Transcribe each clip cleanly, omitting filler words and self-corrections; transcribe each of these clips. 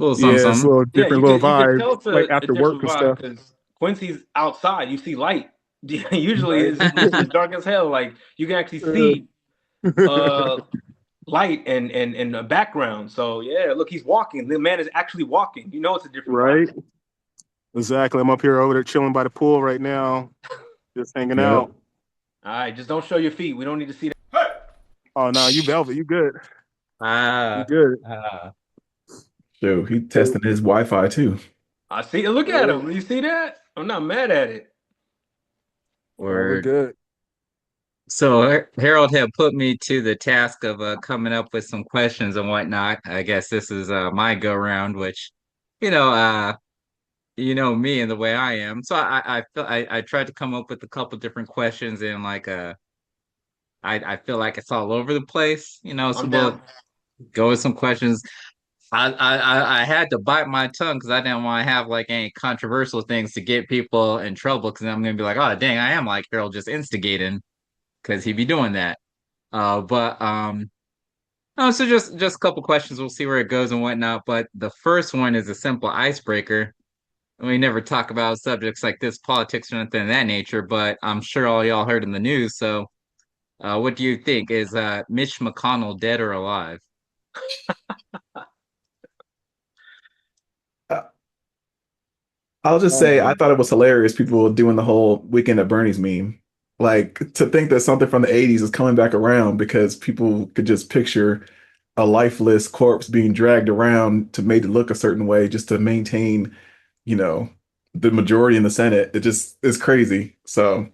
little something, Yeah, it's a something. little Yeah, different little you could vibe, tell it's like a after work different and vibe stuff. because Quincy's outside. You see light. Usually Right. it's dark as hell. Like you can actually see uh light and a background. So yeah, look, he's walking. The man is actually walking. You know it's a different vibe. Right. Exactly. I'm up here over there chilling by the pool right now, just hanging Yep. out. All right, just don't show your feet. We don't need to see that. Oh no, you velvet, you good. You Ah, good. ah. Shoot, he testing his Wi-Fi too. I see. Look at Right. him. You see that? I'm not mad at it. No, we're Word. good. So Harold had put me to the task of coming up with some questions and whatnot. I guess this is my go round, which you know, uh, you know me and the way I am. So I tried to come up with a couple different questions and I feel like it's all over the place. So I'm we'll down. go with some questions. I had to bite my tongue because I didn't want to have like any controversial things to get people in trouble because I'm gonna be like, oh dang, I am like Harold just instigating because he'd be doing that. But no, so just a couple questions. We'll see where it goes and whatnot. But the first one is a simple icebreaker. We never talk about subjects like this, politics or anything of that nature, but I'm sure all y'all heard in the news. So, what do you think? Is Mitch McConnell dead or alive? Uh, I'll just say I Um, thought it was hilarious. People doing the whole Weekend at Bernie's meme. Like to think that something from the 80s is coming back around because people could just picture a lifeless corpse being dragged around to make it look a certain way just to maintain, you know, the majority in the Senate. It just is crazy. So,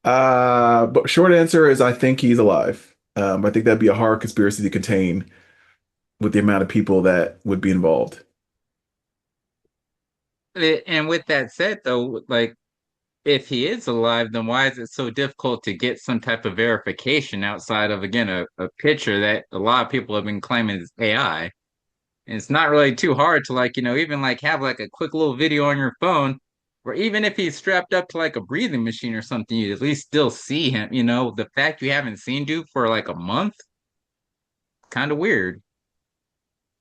but short answer is I think he's alive. I think that'd be a hard conspiracy to contain with the amount of people that would be involved. And with that said, though, like if he is alive, then why is it so difficult to get some type of verification outside of again a picture that a lot of people have been claiming is AI? And it's not really too hard to like, even like have like a quick little video on your phone, or even if he's strapped up to like a breathing machine or something, you at least still see him. The fact you haven't seen dude for like a month, kind of weird.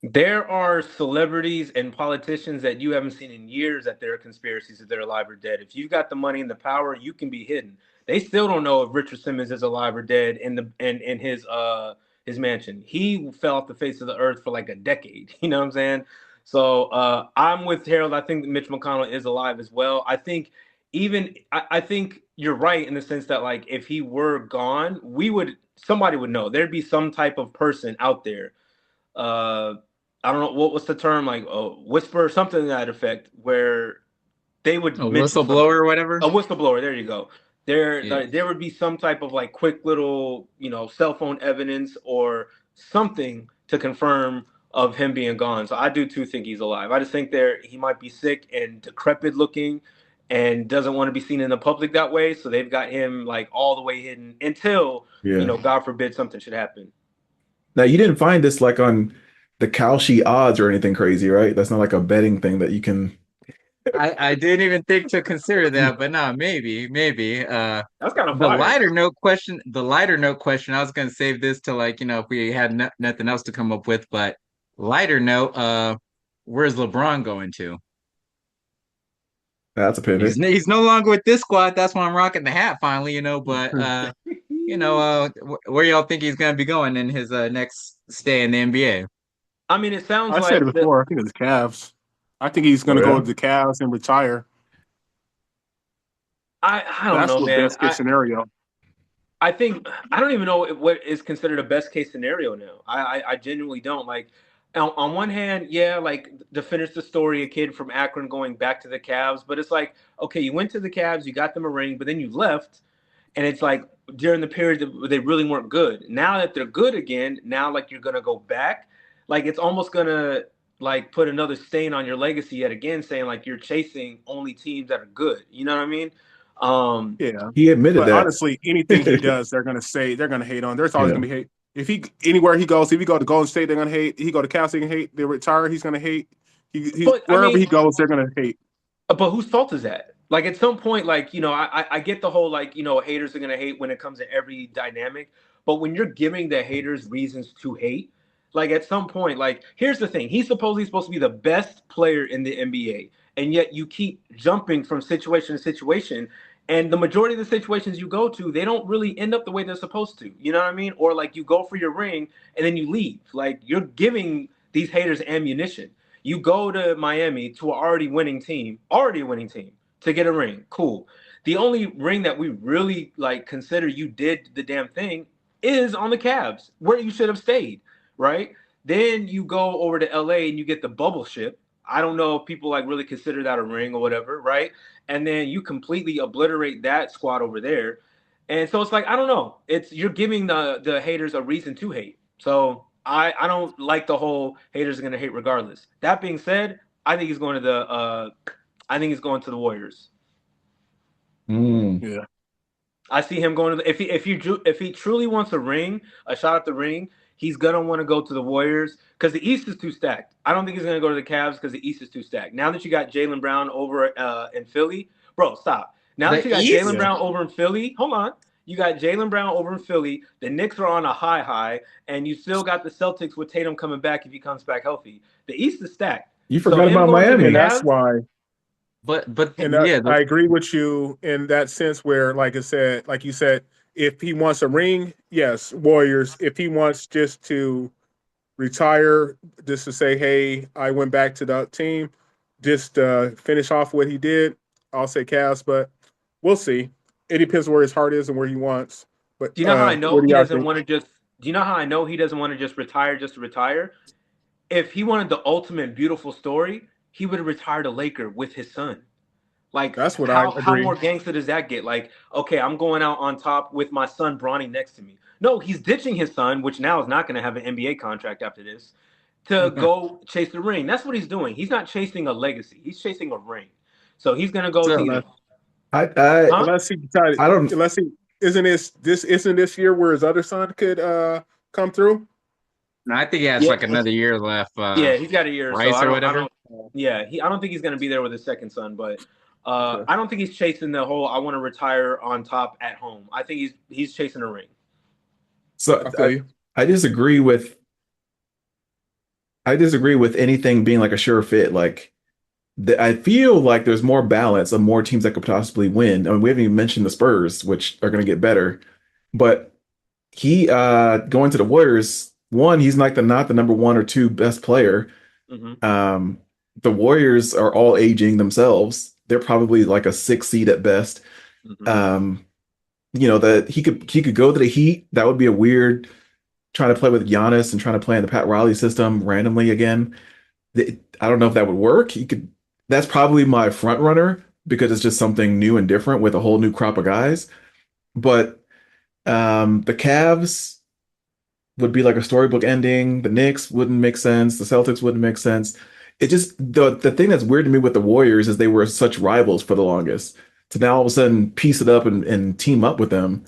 There are celebrities and politicians that you haven't seen in years that there are conspiracies that they're alive or dead. If you've got the money and the power, you can be hidden. They still don't know if Richard Simmons is alive or dead in his mansion. He fell off the face of the earth for like a decade. You know what I'm saying? So I'm with Harold. I think Mitch McConnell is alive as well. I think you're right in the sense that like if he were gone, somebody would know. There'd be some type of person out there uh I don't know what's the term like whisper or something to that effect where they would A mention something. whistleblower or whatever. A whistleblower, there you go. There Yeah. there would be some type of like quick little, cell phone evidence or something to confirm of him being gone. So I do too think he's alive. I just think he might be sick and decrepit looking and doesn't want to be seen in the public that way. So they've got him like all the way hidden until, Yeah. God forbid something should happen. Now you didn't find this like on the Kalshi odds or anything crazy, right? That's not like a betting thing that you can. I didn't even think to consider that, but no, maybe. That's kind of The fire. lighter note question, I was gonna save this to like, if we had nothing else to come up with, but lighter note, where's LeBron going to? That's a He's pivot. he's no longer with this squad. That's why I'm rocking the hat finally, but where y'all think he's gonna be going in his next stay in the NBA? I mean, it sounds I said it like before. I think it's Cavs. I think he's going Oh to go yeah. to the Cavs and retire. I don't That's know, the man. best case scenario. I think I don't even know what is considered a best case scenario now. I genuinely don't like. On one hand, yeah, like to finish the story, a kid from Akron going back to the Cavs, but it's like, okay, you went to the Cavs, you got them a ring, but then you left, and it's like during the period that they really weren't good. Now that they're good again, now like you're gonna go back, like it's almost gonna like put another stain on your legacy yet again, saying like you're chasing only teams that are good. You know what I mean? Um, Yeah. He admitted But that. honestly, anything he does, they're going to say, they're going to hate on. There's always Yeah. going to be hate. If he, anywhere he goes, if he go to Golden State, they're going to hate. He go to Cal, they can hate. They retire, he's going to hate. but I Wherever he mean, goes, they're going to hate. but whose fault is that? Like at some point, like I get the whole like haters are gonna hate when it comes to every dynamic, but when you're giving the haters reasons to hate, Like at some point, like here's the thing: he's supposedly supposed to be the best player in the NBA, and yet you keep jumping from situation to situation. And the majority of the situations you go to, they don't really end up the way they're supposed to. You know what I mean? Or like you go for your ring and then you leave. Like you're giving these haters ammunition. You go to Miami to an already a winning team to get a ring. Cool. The only ring that we really like consider you did the damn thing is on the Cavs, where you should have stayed, right? Then you go over to LA and you get the bubble ship. I don't know if people like really consider that a ring or whatever, right? And then you completely obliterate that squad over there. And so it's like, I don't know. It's you're giving the haters a reason to hate. So I don't like the whole haters are gonna hate regardless. That being said, I think he's going to the Warriors. Yeah. I see him going to the, if he truly wants a ring, a shot at the ring, he's gonna want to go to the Warriors because the East is too stacked. I don't think he's gonna go to the Cavs because the East is too stacked. Now that you got Jaylen Brown over in Philly, bro, stop. Now that you got Jaylen Brown over in Philly, hold on. You got Jaylen Brown over in Philly. The Knicks are on a high, and you still got the Celtics with Tatum coming back if he comes back healthy. The East is stacked. You forgot about Miami. And that's why. But I agree with you in that sense where, like you said, if he wants a ring, yes, Warriors. If he wants just to retire, just to say, hey, I went back to the team, just finish off what he did, I'll say Cavs, but we'll see. It depends where his heart is and where he wants. But do you know how I know he doesn't want to just? Do you know how I know he doesn't want to just retire just to retire? If he wanted the ultimate beautiful story, he would have retired a Laker with his son. Like that's what how more gangster does that get? Like, okay, I'm going out on top with my son Bronny next to me. No, he's ditching his son, which now is not going to have an NBA contract after this, to go chase the ring. That's what he's doing. He's not chasing a legacy. He's chasing a ring. So he's going to go to unless he decided. Isn't this year where his other son could come through? I think he has like another year left. Yeah, he's got a year Rice or whatever. I don't think he's going to be there with his second son, but I don't think he's chasing the whole I want to retire on top at home. I think he's chasing a ring. So I disagree with anything being like a sure fit. Like I feel like there's more balance of more teams that could possibly win. I mean, we haven't even mentioned the Spurs, which are going to get better. But he going to the Warriors, one, he's like not the number one or two best player. Mm-hmm. The Warriors are all aging themselves. They're probably like a 6 seed at best. Mm-hmm. That he could go to the Heat. That would be a weird trying to play with Giannis and trying to play in the Pat Riley system randomly again. I don't know if that would work. That's probably my front runner because it's just something new and different with a whole new crop of guys. But the Cavs would be like a storybook ending. The Knicks wouldn't make sense. The Celtics wouldn't make sense. It just the thing that's weird to me with the Warriors is they were such rivals for the longest. To now all of a sudden piece it up and team up with them.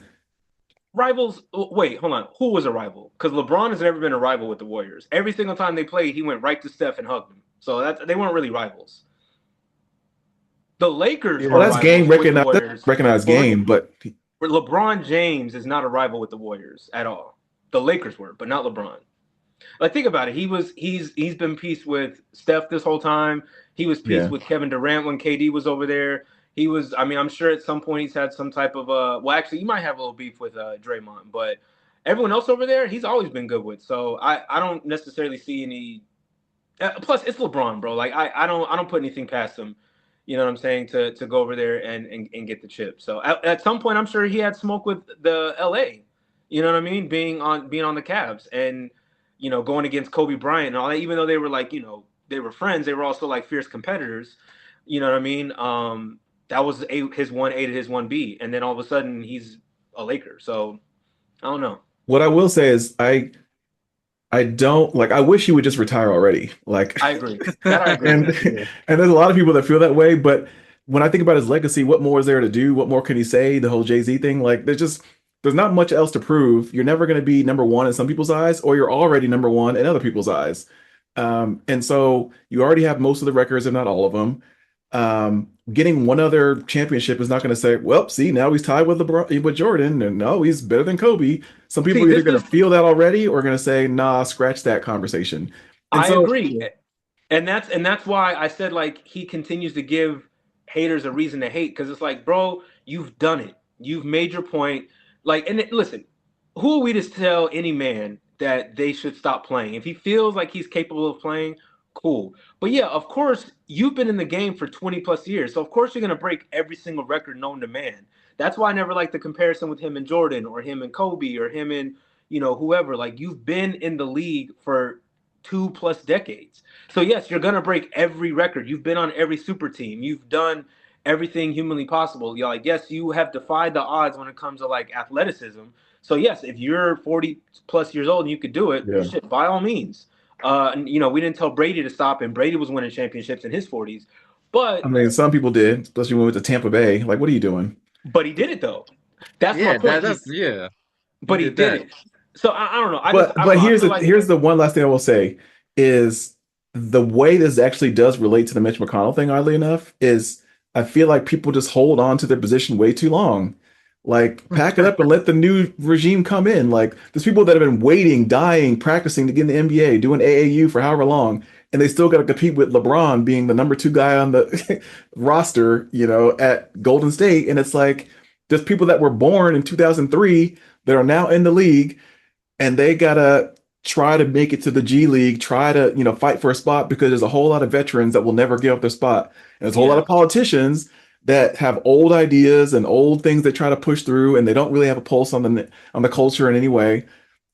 Rivals? Wait, hold on. Who was a rival? Because LeBron has never been a rival with the Warriors. Every single time they played, he went right to Steph and hugged him. So they weren't really rivals. The Lakers. Well, that's game recognized game, but LeBron James is not a rival with the Warriors at all. The Lakers were, but not LeBron. Like, think about it. He's been peace with Steph this whole time. He was peace with Kevin Durant when KD was over there. I'm sure at some point he's had some type of well, actually, you might have a little beef with Draymond, but everyone else over there, he's always been good with. So I don't necessarily see any. Plus, it's LeBron, bro. Like I don't put anything past him. You know what I'm saying? To go over there and get the chip. So at some point, I'm sure he had smoke with the LA. You know what I mean? Being on the Cavs and going against Kobe Bryant and all that. Even though they were like they were friends, they were also like fierce competitors. You know what I mean? That was his 1A to his 1B, and then all of a sudden he's a Laker. So I don't know. What I will say is I don't like. I wish he would just retire already. Like I agree. That I agree. and there's a lot of people that feel that way. But when I think about his legacy, what more is there to do? What more can he say? The whole Jay-Z thing. Like there's not much else to prove. You're never going to be number one in some people's eyes, or you're already number one in other people's eyes. And so you already have most of the records, if not all of them. getting one other championship is not going to say, well, see, now he's tied with LeBron, with Jordan, and no, he's better than Kobe. Some people See, are either this going is to feel that already or going to say, nah, scratch that conversation. And I so, agree. And that's why I said like he continues to give haters a reason to hate because it's like, bro, you've done it. You've made your point. Like, listen, who are we to tell any man that they should stop playing? If he feels like he's capable of playing, cool. But yeah, of course, you've been in the game for 20 plus years. So of course you're gonna break every single record known to man. That's why I never like the comparison with him and Jordan or him and Kobe or him and whoever. Like you've been in the league for 2 plus decades. So yes, you're gonna break every record. You've been on every super team. You've done everything humanly possible. You're like, yes, you have defied the odds when it comes to like athleticism. So yes, if you're 40 plus years old and you could do it, yeah. shit, by all means. And, we didn't tell Brady to stop, and Brady was winning championships in his 40s. I But mean, some people did, especially when we went to Tampa Bay. Like, what are you doing? he did it though. That's my Yeah, point. that's yeah. He But he did did that. it. So I don't know. I don't But know. I here's feel the like here's the one last thing I will say is the way this actually does relate to the Mitch McConnell thing, oddly enough, is I feel like people just hold on to their position way too long. Like, pack it up and let the new regime come in. Like, there's people that have been waiting, dying, practicing to get in the NBA, doing AAU for however long, and they still got to compete with LeBron being the number two guy on the roster, at Golden State. And it's like, there's people that were born in 2003 that are now in the league and they gotta try to make it to the G League, try to, fight for a spot because there's a whole lot of veterans that will never give up their spot. And there's a whole lot yeah. of politicians that have old ideas and old things they try to push through, and they don't really have a pulse on the culture in any way.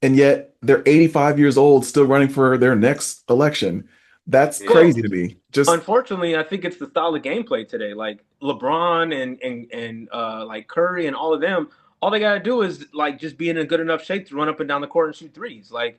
And yet they're 85 years old, still running for their next election. That's Yeah. Well, crazy to me. Just unfortunately, I think it's the style of gameplay today. Like LeBron and like Curry and all of them, all they gotta do is like just be in a good enough shape to run up and down the court and shoot threes. Like,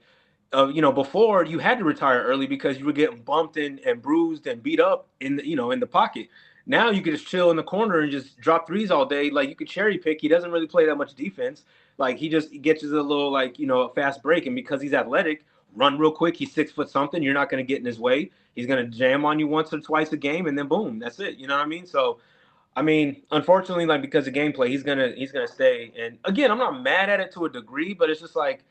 before you had to retire early because you were getting bumped and bruised and beat up in the pocket. Now you can just chill in the corner and just drop threes all day. Like you could cherry pick. He doesn't really play that much defense. Like he just gets you a little like a fast break, and because he's athletic, run real quick. He's 6 foot something. You're not going to get in his way. He's going to jam on you once or twice a game, and then boom, that's it. You know what I mean? So, I mean, unfortunately, like because of gameplay, he's gonna stay. And again, I'm not mad at it to a degree, but it's just like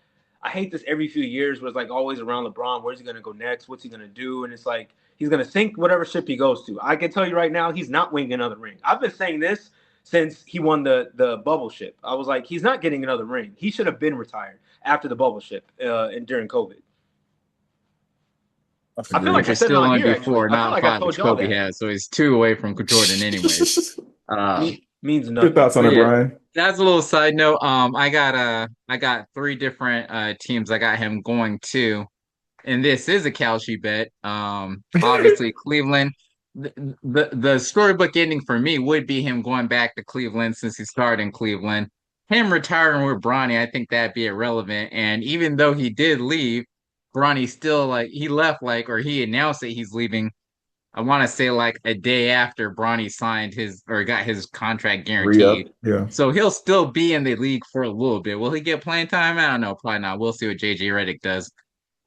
I hate this every few years where it's like always around LeBron. Where's he gonna go next? What's he gonna do? And it's like he's gonna sink whatever ship he goes to. I can tell you right now, he's not winning another ring. I've been saying this since he won the bubble ship. I was like, he's not getting another ring. He should have been retired after the bubble ship and during COVID. I feel Which like I is said it still on only here actually. before, I feel not like I five, told which y'all Kobe that. has. So he's 2 away from Jordan, anyways. Um, Means Good nothing. thoughts on but it, yeah, Brian. that's a little side note. I got three different teams I got him going to, and this is a Kalshi bet. Obviously Cleveland. The storybook ending for me would be him going back to Cleveland since he started in Cleveland. Him retiring with Bronny, I think that'd be irrelevant. And even though he did leave, Bronny still like he left like or he announced that he's leaving. I want to say like a day after Bronny signed his or got his contract Re-up. guaranteed. Yeah. So he'll still be in the league for a little bit. Will he get playing time? I don't know. Probably not. We'll see what JJ Redick does.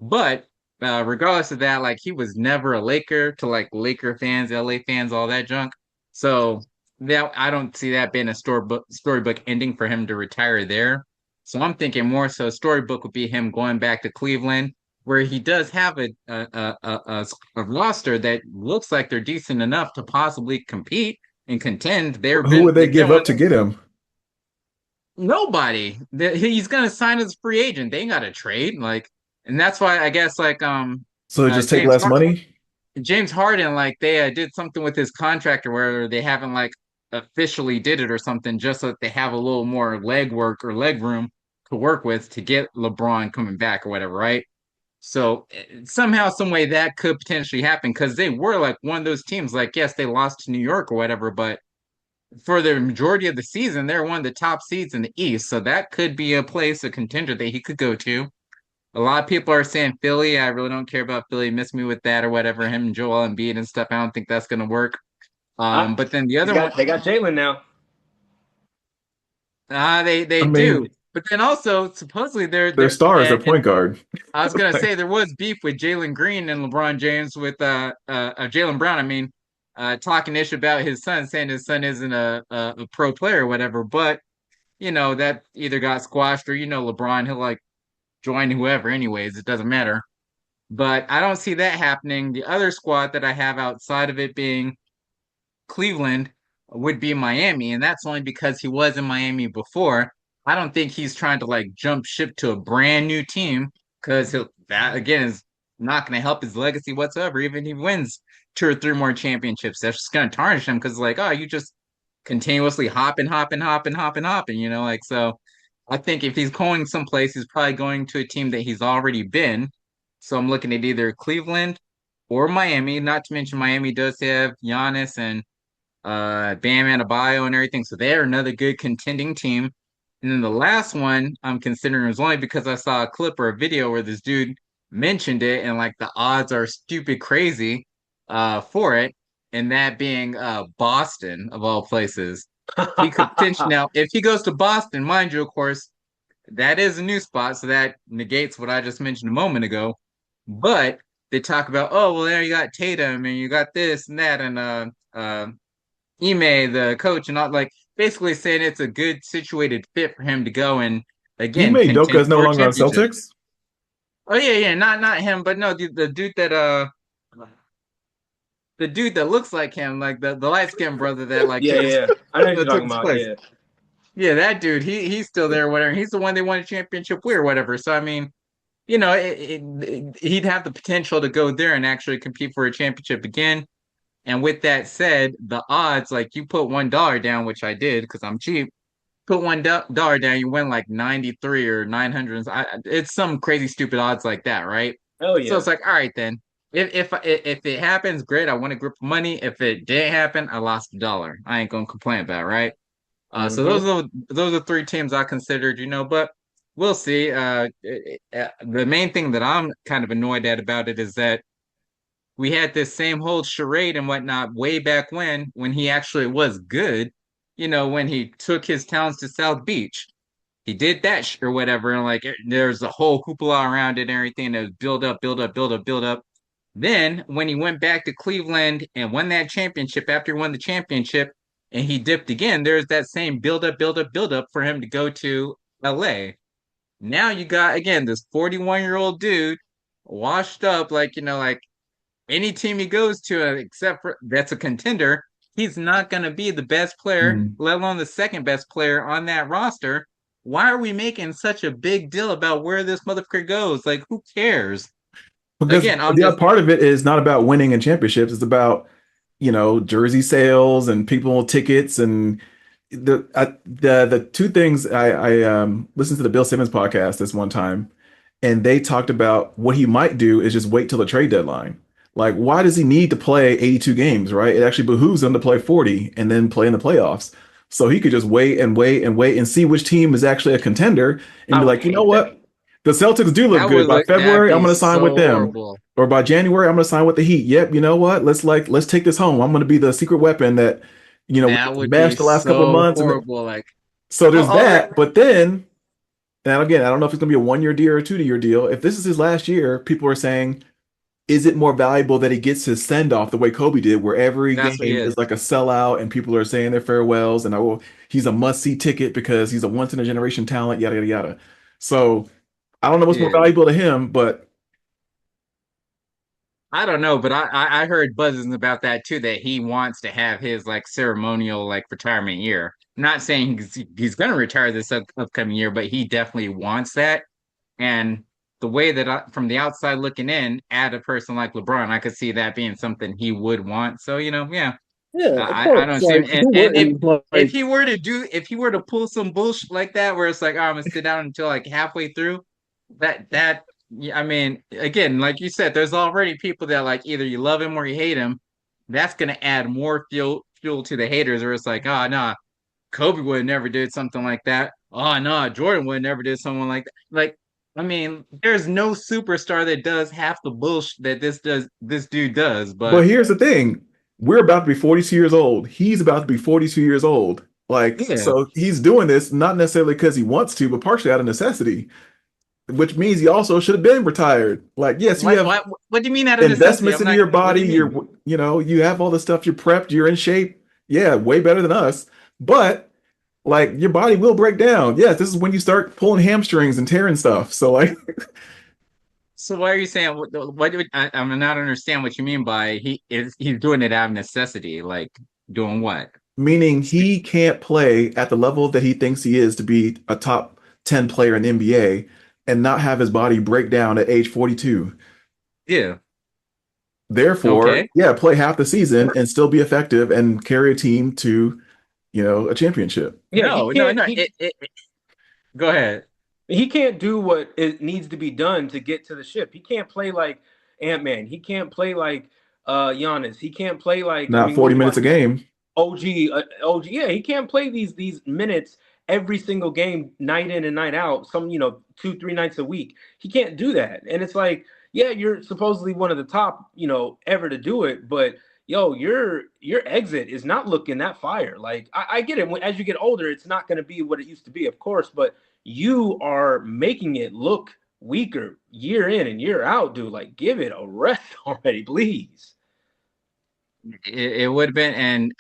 But regardless of that, like he was never a Laker to like Laker fans, LA fans, all that junk. So that I don't see that being a storybook ending for him to retire there. So I'm thinking more so storybook would be him going back to Cleveland, where he does have a roster that looks like they're decent enough to possibly compete and contend. Who would they They're give one up of to the, get him? nobody. He's gonna sign as a free agent. They ain't got to trade like, and that's why I guess like So just take less money? James Harden, like they did something with his contract or where they haven't like officially did it or something, just so that they have a little more leg work or leg room to work with to get LeBron coming back or whatever, right? So somehow, some way that could potentially happen because they were like one of those teams. Like, yes, they lost to New York or whatever, but for the majority of the season, they're one of the top seeds in the East. So that could be a place, a contender that he could go to. A lot of people are saying Philly. I really don't care about Philly. Miss me with that or whatever. Him and Joel Embiid and stuff. I don't think that's gonna work. I, But then the he's other one, got they got Jalen now. they I do. mean, But then also supposedly their star is their and point guard. I was gonna Like, say there was beef with Jalen Green and LeBron James with Jalen Brown. I mean, talking ish about his son, saying his son isn't a pro player or whatever. But that either got squashed or LeBron, he'll like join whoever anyways. It doesn't matter. But I don't see that happening. The other squad that I have outside of it being Cleveland would be Miami, and that's only because he was in Miami before. I don't think he's trying to like jump ship to a brand new team because that again is not going to help his legacy whatsoever. Even if he wins 2 or 3 more championships, that's just going to tarnish him because like, oh, you just continuously hopping, hopping, hopping, hopping, hopping. Like so. I think if he's going someplace, he's probably going to a team that he's already been. So I'm looking at either Cleveland or Miami. Not to mention Miami does have Giannis and Bam Adebayo and everything. So they're another good contending team. And then the last one I'm considering is only because I saw a clip or a video where this dude mentioned it and like the odds are stupid crazy for it. And that being Boston of all places. He could potentially now if he goes to Boston, mind you, of course, that is a new spot, so that negates what I just mentioned a moment ago. But they talk about, oh well, there you got Tatum and you got this and that and Ime, the coach, and all like basically saying it's a good situated fit for him to go and You again made Doka contend is no for a longer on championship. Celtics. Oh yeah, not him, but no, the dude that the dude that looks like him, like the light skinned brother that like Yeah, took yeah. I know what you're that took talking his about. place. Yeah. Yeah, that dude, he's still there, or whatever. He's the one they won a championship with, or whatever. So I mean, he'd have the potential to go there and actually compete for a championship again. And with that said, the odds, like you put $1 down, which I did because I'm cheap. Put $1 down, you win like 93 or 900. It's some crazy stupid odds like that, right? Hell So yeah. it's like, all right then. If it happens, great. I won a grip of money. If it didn't happen, I lost $1. I ain't gonna complain about it, right? So Mm-hmm. those are 3 teams I considered, but we'll see. The main thing that I'm kind of annoyed at about it is that we had this same whole charade and whatnot way back when he actually was good. When he took his talents to South Beach, he did that or whatever, and like there's a whole hoopla around it and everything that was build up, build up, build up, build up. Then when he went back to Cleveland and won that championship after he won the championship and he dipped again, there's that same build up, build up, build up for him to go to LA. Now you got again this 41-year-old dude washed up like any team he goes to except for that's a contender, he's not going to be the best player, Mhm. let alone the second best player on that roster. Why are we making such a big deal about where this motherfucker goes? Like, who cares? Because Again, I'm the just other part of it is not about winning in championships. It's about, jersey sales and people tickets and the two things I listened to the Bill Simmons podcast this one time, and they talked about what he might do is just wait till the trade deadline. Like, why does he need to play 82 games, right? It actually behooves him to play 40 and then play in the playoffs. So he could just wait and wait and wait and see which team is actually a contender and I be would like, you know hate that. what? The Celtics do look That good. would By look that'd February, I'm be going to sign with so them. horrible. Or by January, I'm going to sign with the Heat. Yep, you know what? Let's take this home. I'm going to be the secret weapon that, we That just would be mashed the last couple of so months. horrible. Like So there's all that that. But then, and again, I don't know if it's going to be a 1 year deal or a 2 year deal. If this is his last year, people are saying, is it more valuable that he gets his send off the way Kobe did, where every that's what he game is. is like a sellout and people are saying their farewells and he's a must see ticket because he's a once in a generation talent, yada, yada, yada. So I don't know what's more Yeah. valuable to him, but I don't know, but I heard buzzing about that too, that he wants to have his like ceremonial like retirement year. Not saying he's going to retire this upcoming year, but he definitely wants that. And the way that from the outside looking in at a person like LeBron, I could see that being something he would want. So, yeah, Yeah, of I don't course. see him. Like, who And wouldn't? if Like, he were to pull some bullshit like that, where it's like, oh, I'm gonna sit down until like halfway through, that yeah, I mean, again, like you said, there's already people that like either you love him or you hate him. That's gonna add more fuel to the haters, where it's like, oh no, Kobe would never did something like that. Oh no, Jordan would never did someone like that. Like, I mean, there's no superstar that does half the bullshit that this dude does, but but here's the thing. We're about to be 42 years old. He's about to be 42 years old. Like, yeah. so he's doing this not necessarily because he wants to, but partially out of necessity. which means you also should have been retired. Like, yes, you have What do you mean out of necessity? investments I'm into not. your What do body. you mean? You have all the stuff. You're prepped. You're in shape. Yeah, way better than us. But like, your body will break down. Yes, this is when you start pulling hamstrings and tearing stuff. So like, So why are you saying I'm not understand what you mean by he's doing it out of necessity? Like doing what? meaning he can't play at the level that he thinks he is to be a top 10 player in the NBA and not have his body break down at age 42. Yeah. Therefore, Okay. yeah, play half the season and still be effective and carry a team to, a championship. Yeah, he No, no, can't. no. Go ahead. He can't do what it needs to be done to get to the ship. He can't play like Ant-Man. He can't play like Giannis. He can't play like, I Not mean, what 40 do you minutes want? a game. OG. Yeah, he can't play these minutes every single game, night in and night out. Some, 2, 3 nights a week. He can't do that. And it's like, yeah, you're supposedly one of the top, ever to do it, but yo, your exit is not looking that fire. Like I get it. As you get older, it's not going to be what it used to be, of course, but you are making it look weaker year in and year out, dude. Like, give it a rest already, please. It would have been, and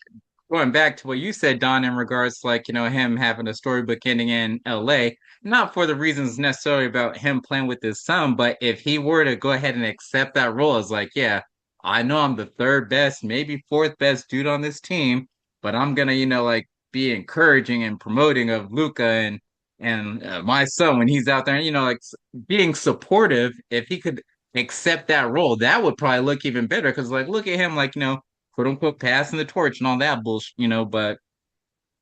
going back to what you said, Don, in regards to like, him having a storybook ending in LA, not for the reasons necessarily about him playing with his son, but if he were to go ahead and accept that role as like, yeah, I know I'm the third best, maybe fourth best dude on this team, but I'm gonna, like be encouraging and promoting of Luca and my son when he's out there, like being supportive. If he could accept that role, that would probably look even better because like look at him like, quote unquote passing the torch and all that bullshit, but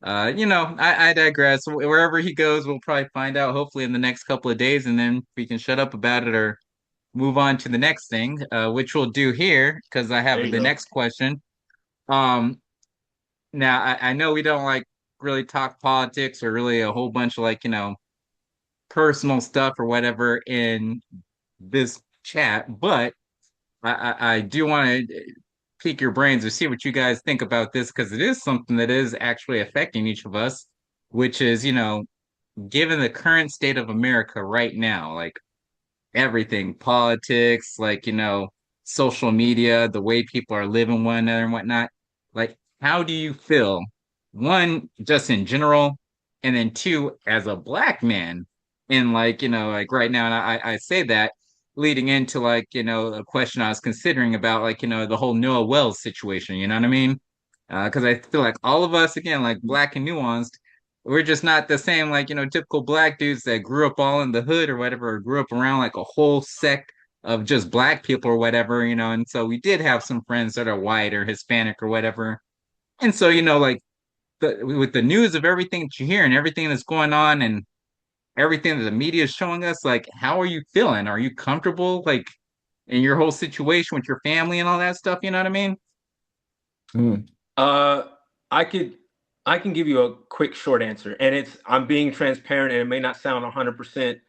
I digress. Wherever he goes, we'll probably find out hopefully in the next couple of days, and then we can shut up about it or move on to the next thing, which we'll do here because I There have you the go. next question. Um, Now I know we don't like really talk politics or really a whole bunch of like, personal stuff or whatever in this chat, but I do want to pique your brains or see what you guys think about this because it is something that is actually affecting each of us, which is, given the current state of America right now, like everything, politics, like, social media, the way people are living one another and whatnot, like, how do you feel? One, just in general, and then two, as a black man, in like, like right now, and I say that leading into like, a question I was considering about like, the whole Noah Wells situation, you know what I mean? Because I feel like all of us, again, like black and nuanced, we're just not the same, like, typical black dudes that grew up all in the hood or whatever, or grew up around like a whole sect of just black people or whatever, and so we did have some friends that are white or Hispanic or whatever. And so, like with the news of everything that you hear and everything that's going on and everything that the media is showing us, like, how are you feeling? Are you comfortable, like, in your whole situation with your family and all that stuff? You know what I mean? Mm. Uh, I could, I can give you a quick short answer, and I'm being transparent, and it may not sound 100%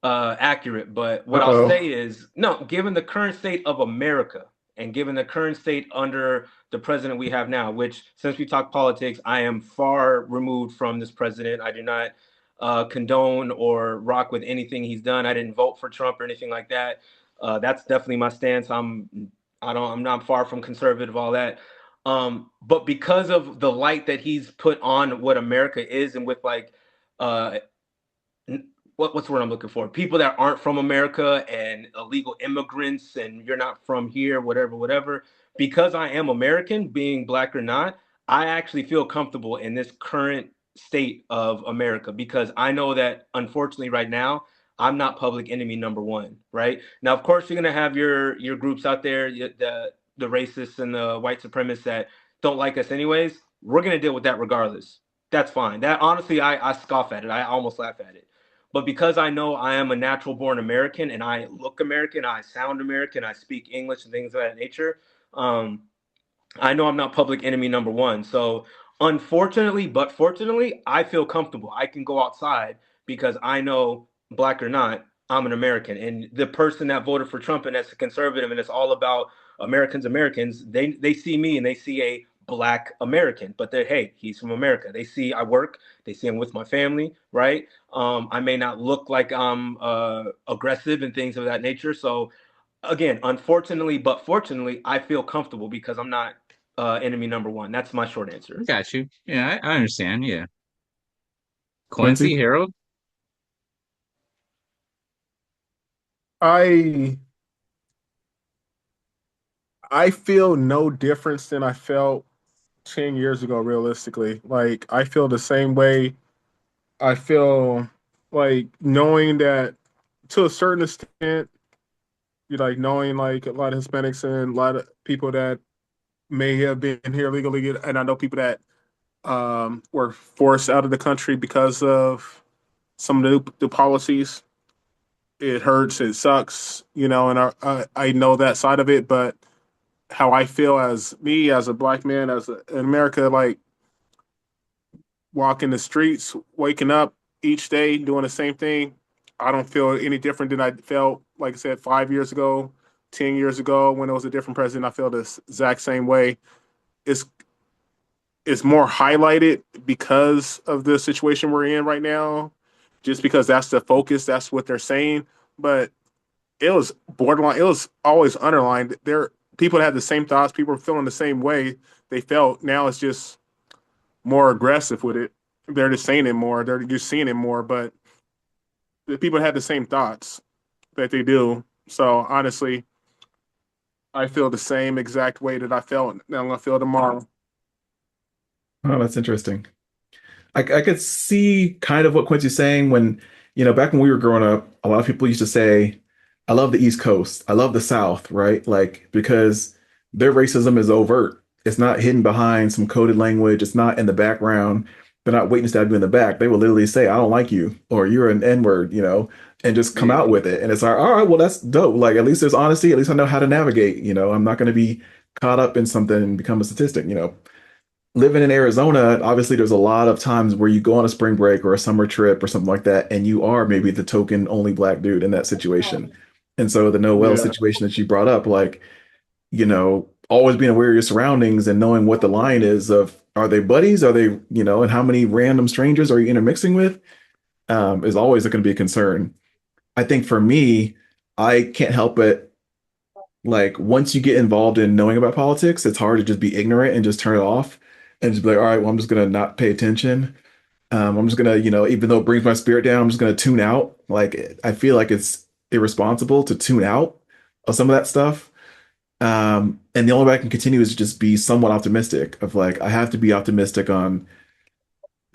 accurate, but what I'll Uh-oh. say is no, given the current state of America and given the current state under the president we have now, which since we talk politics, I am far removed from this president. I do not condone or rock with anything he's done. I didn't vote for Trump or anything like that. That's definitely my stance. I'm not far from conservative, all that. But because of the light that he's put on what America is, and with like uh, what's the word I'm looking for? People that aren't from America and illegal immigrants, and you're not from here, whatever, whatever. Because I am American, being black or not, I actually feel comfortable in this current state of America because I know that unfortunately right now I'm not public enemy number one. Right now, of course, you're gonna have your groups out there, the racists and the white supremacists that don't like us anyways. We're gonna deal with that regardless. That's fine. That honestly, I scoff at it. I almost laugh at it. But because I know I am a natural born American and I look American, I sound American, I speak English and things of that nature, um, I know I'm not public enemy number one. So unfortunately, but fortunately, I feel comfortable. I can go outside because I know, black or not, I'm an American. And the person that voted for Trump and that's a conservative and it's all about Americans, they see me and they see a Black American, but they're, hey, he's from America. They see I work, they see I'm with my family, right? I may not look like I'm aggressive and things of that nature. So again, unfortunately, but fortunately, I feel comfortable because I'm not enemy number one. That's my short I answer. got you. Yeah, I understand. Yeah. Quincy, Quincy? Harold? I I feel no difference than I felt 10 years ago, realistically. Like, I feel the same way. I feel like knowing that to a certain extent, you like knowing like a lot of Hispanics and a lot of people that may have been here legally, and I know people that were forced out of the country because of some of the policies. It hurts, it sucks, and I know that side of it, but how I feel as me, as a black man, in America, like walking the streets, waking up each day, doing the same thing. I don't feel any different than I felt, like I said, 5 years ago, 10 years ago when it was a different president. I feel the exact same way. It's it's more highlighted because of the situation we're in right now, just because that's the focus, that's what they're saying. But it was borderline. It was always underlined. There, people had the same thoughts. People were feeling the same way they felt. Now it's just more aggressive with it. They're just saying it more. They're just seeing it more. But the people had the same thoughts that they do. So honestly, I feel the same exact way that I felt that I'm gonna feel tomorrow. Oh, that's interesting. I could see kind of what Quincy's saying when, back when we were growing up, a lot of people used to say, I love the East Coast. I love the South, right? Like, because their racism is overt. It's not hidden behind some coded language. It's not in the background. They're not waiting to stab you in the back. They will literally say, I don't like you, or you're an N-word, and just come Yeah. out with it. And it's like, all right, well, that's dope. Like, at least there's honesty. At least I know how to navigate. I'm not going to be caught up in something and become a statistic. Living in Arizona, obviously there's a lot of times where you go on a spring break or a summer trip or something like that, and you are maybe the token only black dude in that situation. And so the Noel Yeah, situation that you brought up, like, always being aware of your surroundings and knowing what the line is of are they buddies? Are they, and how many random strangers are you intermixing with? Is always going to be a concern. I think for me, I can't help but like once you get involved in knowing about politics, it's hard to just be ignorant and just turn it off and just be like, all right, well, I'm just gonna not pay attention. I'm just gonna, even though it brings my spirit down, I'm just gonna tune out. Like I feel like it's irresponsible to tune out of some of that stuff. And the only way I can continue is to just be somewhat optimistic of like I have to be optimistic on,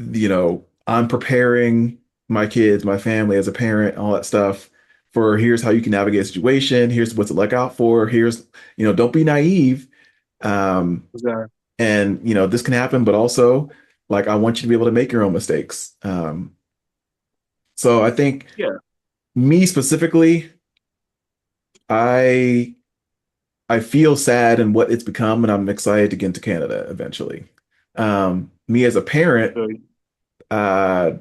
I'm preparing my kids, my family as a parent, all that stuff for here's how you can navigate a situation, here's what to look out for, here's, don't be naive. Um, exactly. and this can happen, but also like I want you to be able to make your own mistakes. So I think Yeah. me specifically, I I feel sad in what it's become, and I'm excited to get into Canada eventually. Me as a parent, So, uh,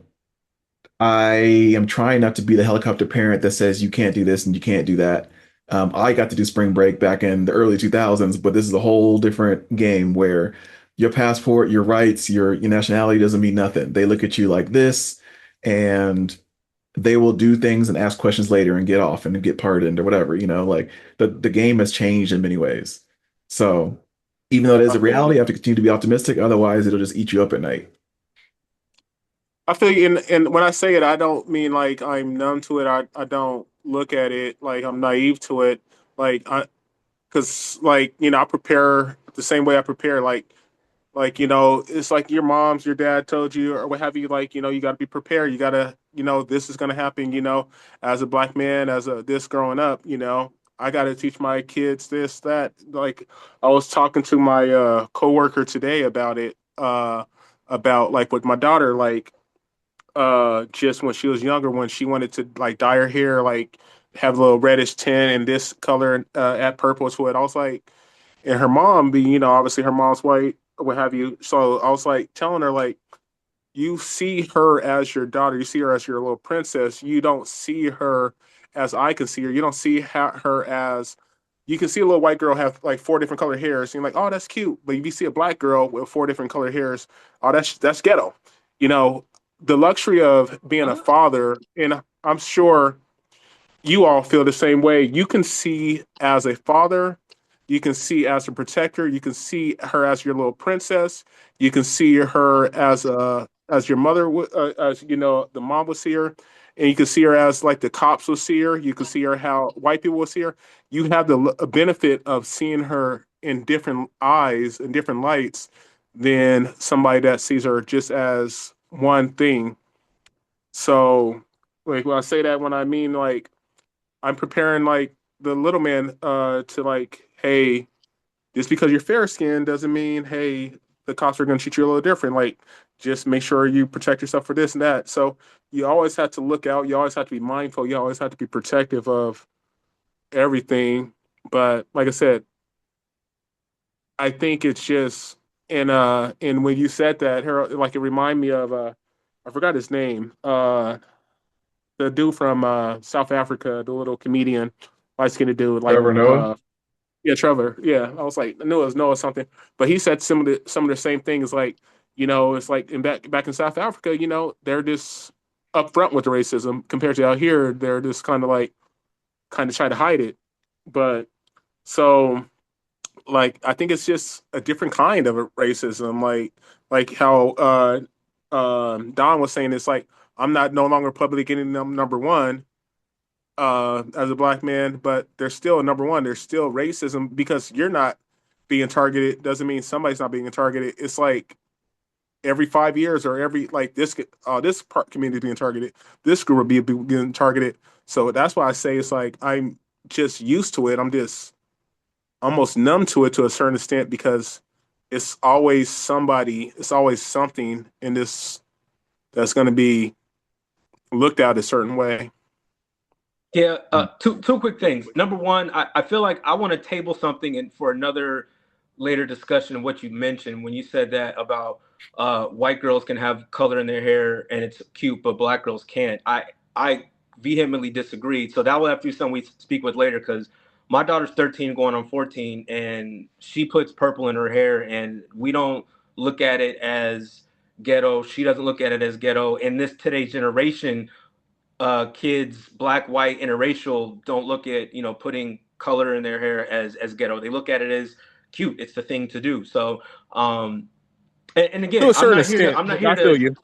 I am trying not to be the helicopter parent that says you can't do this and you can't do that. I got to do spring break back in the early 2000s, but this is a whole different game where your passport, your rights, your nationality doesn't mean nothing. They look at you like this, and they will do things and ask questions later and get off and get pardoned or whatever. Like the game has changed in many ways. So even though it is I a feel reality, you. I have to continue to be optimistic. Otherwise, it'll just eat you up at night. I feel you, and when I say it, I don't mean like I'm numb to it. I don't look at it like I'm naive to it. Like I, because like I prepare the same way I prepare. Like it's like your mom's, your dad told you or what have you. Like you got to be prepared. You got to this is gonna happen. As a black man, as a this growing up, I got to teach my kids this that. Like I was talking to my coworker today about it. About like with my daughter, like just when she was younger, when she wanted to like dye her hair, like have a little reddish tint and this color add purple to it. I was like, and her mom being, obviously her mom's white, what have you. So I was like telling her, like, you see her as your daughter, you see her as your little princess. You don't see her as I can see her. You don't see her as, you can see a little white girl have like 4 different colored hairs, and you're like, oh, that's cute. But if you see a black girl with 4 different colored hairs, oh, that's ghetto. You know, the luxury of being a father, and I'm sure you all feel the same way. You can see as a father, you can see as a protector, you can see her as your little princess, you can see her as your mother, as you know, the mom would see her, and you can see her as like the cops will see her. You can see her how white people will see her. You have the benefit of seeing her in different eyes and different lights than somebody that sees her just as one thing. So, like when I say that, when I mean like I'm preparing like the little man to like, hey, just because you're fair skinned doesn't mean, hey, the cops are gonna treat you a little different. Like just make sure you protect yourself for this and that. So you always have to look out, you always have to be mindful, you always have to be protective of everything. But like I said, I think it's just and when you said that, Harold, like it reminded me of I forgot his name. The dude from South Africa, the little comedian, light skinned dude, like Trevor Noah. yeah, Trevor. Yeah, I was like, I knew it was Noah something, but he said some of the same things. Like, you know, it's like back in South Africa, you know, they're just upfront with the racism compared to out here. They're just kind of try to hide it. But so, like, I think it's just a different kind of a racism. Like how Don was saying, it's like I'm not no longer publicly getting them number one as a black man, but there's still number one. There's still racism because you're not being targeted doesn't mean somebody's not being targeted. It's like every 5 years or every like this part community being targeted, this group will be being targeted. So that's why I say it's like I'm just used to it. I'm just almost numb to it to a certain extent because it's always somebody, it's always something in this that's going to be looked at a certain way. Yeah, two quick things. Number one, I feel like I want to table something and for another later discussion of what you mentioned when you said that about white girls can have color in their hair and it's cute, but black girls can't. I vehemently disagree. So that will have to be something we speak with later because my daughter's 13 going on 14 and she puts purple in her hair and we don't look at it as ghetto. She doesn't look at it as ghetto. In this today's generation, kids, black, white, interracial, don't look at putting color in their hair as ghetto. They look at it as cute. It's the thing to do. So, and To again, a certain extent, I feel you.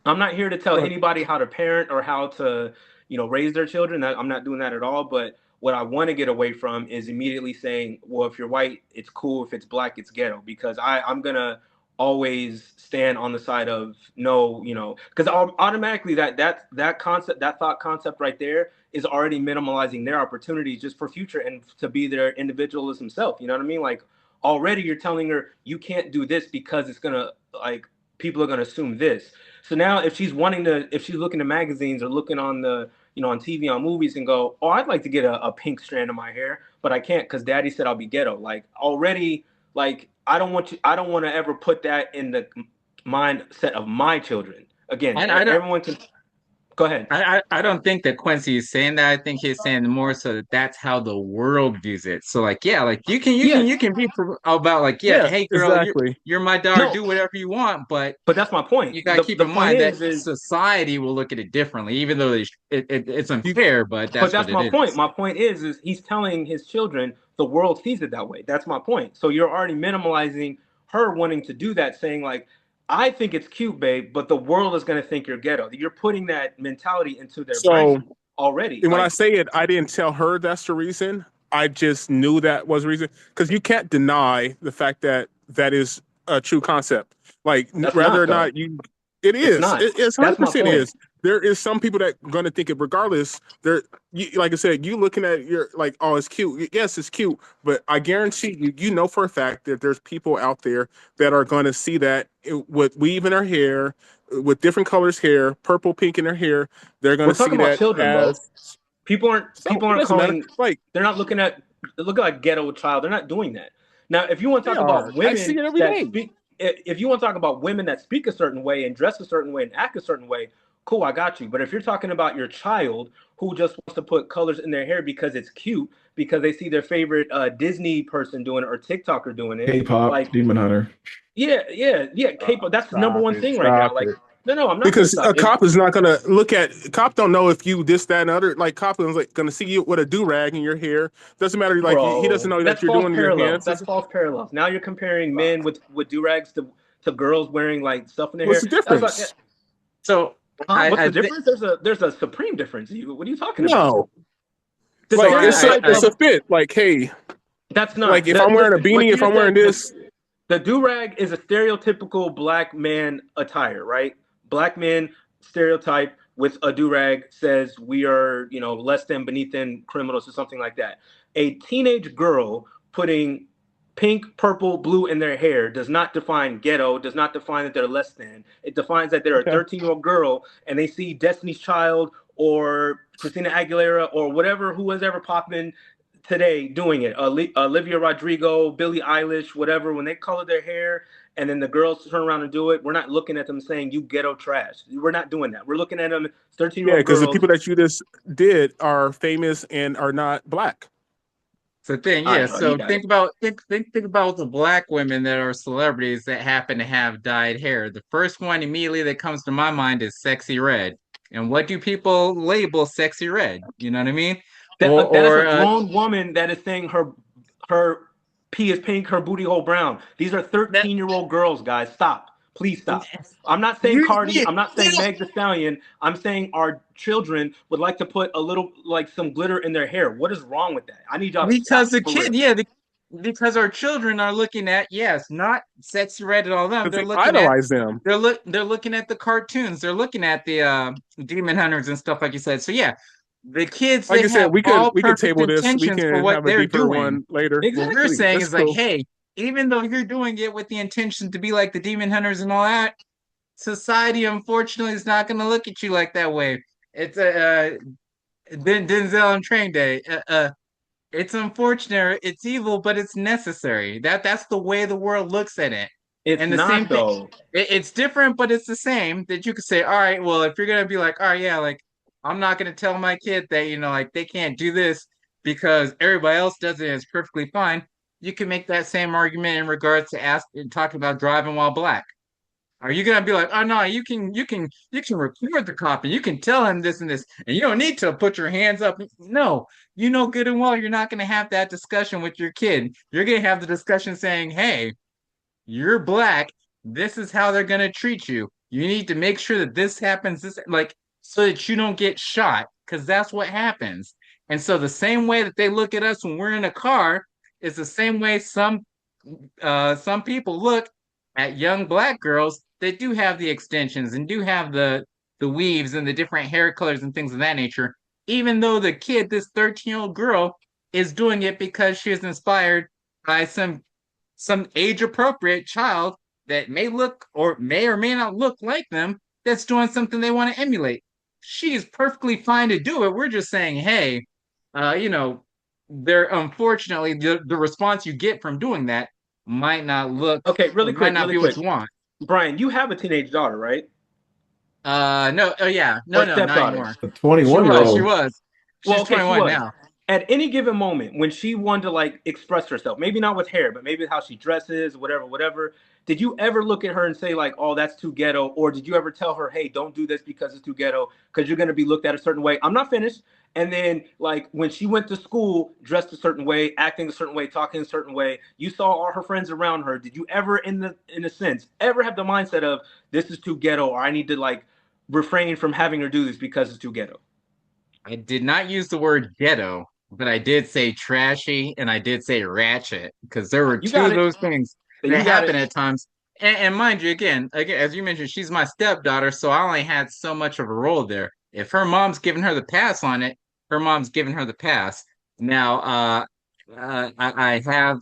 I'm not here to tell anybody how to parent or how to raise their children. I'm not doing that at all. But what I want to get away from is immediately saying, well, if you're white, it's cool. If it's black, it's ghetto. Because I'm gonna always stand on the side of no, because automatically that thought concept right there is already minimalizing their opportunities just for future and to be their individualism self. You know what I mean? Like already you're telling her you can't do this because it's gonna like people are gonna assume this. So now if she's looking at magazines or looking on the on TV, on movies and go, oh, I'd like to get a pink strand of my hair, but I can't because daddy said I'll be ghetto. Like already, like I don't want to ever put that in the mindset of my children. Again, I don't everyone can go ahead. I don't think that Quincy is saying that. I think he's saying more so that that's how the world views it. So like yeah, like Yeah, you can be about like yeah, Yeah, hey girl, exactly. you're my daughter, no, do whatever you want, but but that's my point. you got to keep The in point mind that is society will look at it differently, even though it's You, unfair, but but that's what that's it my point. is. My point is he's telling his children the world sees it that way. That's my point. So you're already minimalizing her wanting to do that, saying like, I think it's cute, babe, but the world is going to think you're ghetto. You're putting that mentality into their so brain already. and when I Like say it, I didn't tell her that's the reason. I just knew that was the reason because you can't deny the fact that that is a true concept. Like that's whether not or though. not you, it It's is. not. It's That's my 100% point. is. There is some people that are going to think it regardless. Like I said, you looking at your like, oh, it's cute. Yes, it's cute, but I guarantee you, you know for a fact that there's people out there that are going to see that with weave in her hair, with different colors hair, purple, pink in her hair. They're going We're to see talking about that children, bro. as so. People It aren't doesn't matter. calling. Like They're not looking like ghetto child. They're not doing that. Now, if you want to they talk about are. I see women it every that day. speak, if you want to talk about women that speak a certain way and dress a certain way and act a certain way, cool, I got you. But if you're talking about your child who just wants to put colors in their hair because it's cute, because they see their favorite Disney person doing it or TikToker doing it. K-pop, Like, Demon Hunter. yeah. K-pop. That's the number Stop one it. thing right now. Stop Like, it. no, I'm not gonna Because stop. a cop is not gonna look at cop don't know if you this that and other like cop is like gonna see you with a do rag in your hair. Doesn't matter like he doesn't Bro, know that that's you're false doing your parallels. hands. That's false parallels. Now you're comparing Uh, men with do rags to girls wearing like stuff in their what's hair. the That's like, difference? So huh? What's I the think difference? There's a supreme difference. What are you talking about? No, The so. like stereotype it's of a fit. Like hey, that's like not if I'm wearing a like beanie, you if just I'm wearing said. this, The do rag is a stereotypical black man attire, right? Black men stereotype with a do rag says we are, less than, beneath than criminals or something like that. A teenage girl putting pink, purple, blue in their hair does not define ghetto, does not define that they're less than. It defines that they're a okay, 13-year-old girl and they see Destiny's Child or Christina Aguilera or whatever, who was ever popping today doing it. Olivia Rodrigo, Billie Eilish, whatever, when they color their hair and then the girls turn around and do it, we're not looking at them saying, you ghetto trash. We're not doing that. We're looking at them, 13-year-old yeah, old because the girls. people that you just did are famous and are not black. So thing, All yeah. right, bro, you So got it. think about the black women that are celebrities that happen to have dyed hair. The first one immediately that comes to my mind is Sexy Red. And what do people label Sexy Red? You know what I mean? That is a grown woman that is saying her pee is pink, her booty hole brown. These are that 13-year-old girls, guys. Stop. Please stop. I'm not saying you, Cardi. you, I'm not saying Meg the Stallion. I'm saying our children would like to put a little, like, some glitter in their hair. What is wrong with that? I need y'all to because stop the for kid, real. yeah, because our children are looking at, yes, not Sexy Red and all them. Because They're they looking at idolize them. they're looking at the cartoons. They're looking at the Demon Hunters and stuff like you said. So yeah, the kids Like that I said, have all we could perfect table this. We intentions for can what have a they're deeper doing. one later. What we're Exactly. saying That's is like, cool. hey, even though you're doing it with the intention to be like the Demon Hunters and all that, society unfortunately is not going to look at you like that way. It's a Denzel on Train Day. It's unfortunate, it's evil, but it's necessary. That's the way the world looks at it. It's And the same not thing, though. it's different, but it's the same that you could say, all right, well, if you're gonna be like, all right, yeah, like I'm not gonna tell my kid that, like they can't do this because everybody else does it and it's perfectly fine. You can make that same argument in regards to talking about driving while black. Are you gonna be like, oh no, you can record the cop and you can tell him this and this, and you don't need to put your hands up. No, you know good and well you're not gonna have that discussion with your kid. You're gonna have the discussion saying, hey, you're black. This is how they're gonna treat you. You need to make sure that this happens, this like so that you don't get shot, because that's what happens. And so the same way that they look at us when we're in a car is the same way some people look at young black girls that do have the extensions and do have the weaves and the different hair colors and things of that nature, even though the kid, this 13-year-old girl, is doing it because she is inspired by some age appropriate child that may or may not look like them, that's doing something they want to emulate. She's perfectly fine to do it. We're just saying, hey, uh, you know, there unfortunately the response you get from doing that might not look Okay, or might not really be what quick. you want. Brian, you have a teenage daughter, right? No, oh yeah, Or no, not stepdaughter? anymore. A She 21 year was, she old. was. Well, She's okay, she 21 was. now. At any given moment, when she wanted to like express herself, maybe not with hair, but maybe how she dresses, whatever. Did you ever look at her and say like, "Oh, that's too ghetto," or did you ever tell her, "Hey, don't do this because it's too ghetto, because you're going to be looked at a certain way"? I'm not finished. And then like when she went to school, dressed a certain way, acting a certain way, talking a certain way, you saw all her friends around her. Did you ever, in a sense, ever have the mindset of this is too ghetto, or I need to like refrain from having her do this because it's too ghetto? I did not use the word ghetto, but I did say trashy and I did say ratchet because there were You two got of it. those things that You got happen it. at times. And mind you, again, as you mentioned, she's my stepdaughter, so I only had so much of a role there. If her mom's giving her the pass on it, her mom's giving her the pass. Now, I have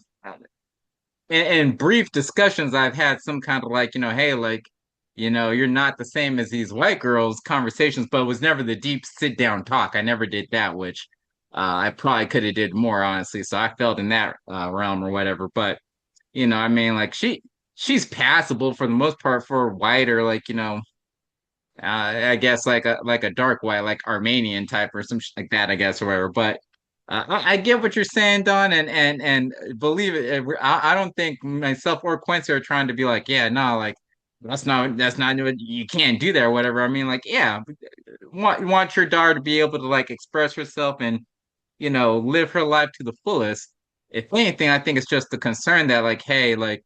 in brief discussions, I've had some kind of like, hey, like, you're not the same as these white girls conversations, but it was never the deep sit down talk. I never did that, which I probably could have did more, honestly. So I felt in that realm or whatever. But, I mean, like she's passable for the most part for white or like, I guess like a dark white, like Armenian type or some shit like that, I guess, or whatever. But I get what you're saying, Don, and believe it. I don't think myself or Quincy are trying to be like, yeah, no, like that's not what you can't do that or whatever. I mean, like, yeah, want your daughter to be able to like express herself and live her life to the fullest. If anything, I think it's just the concern that like, hey, like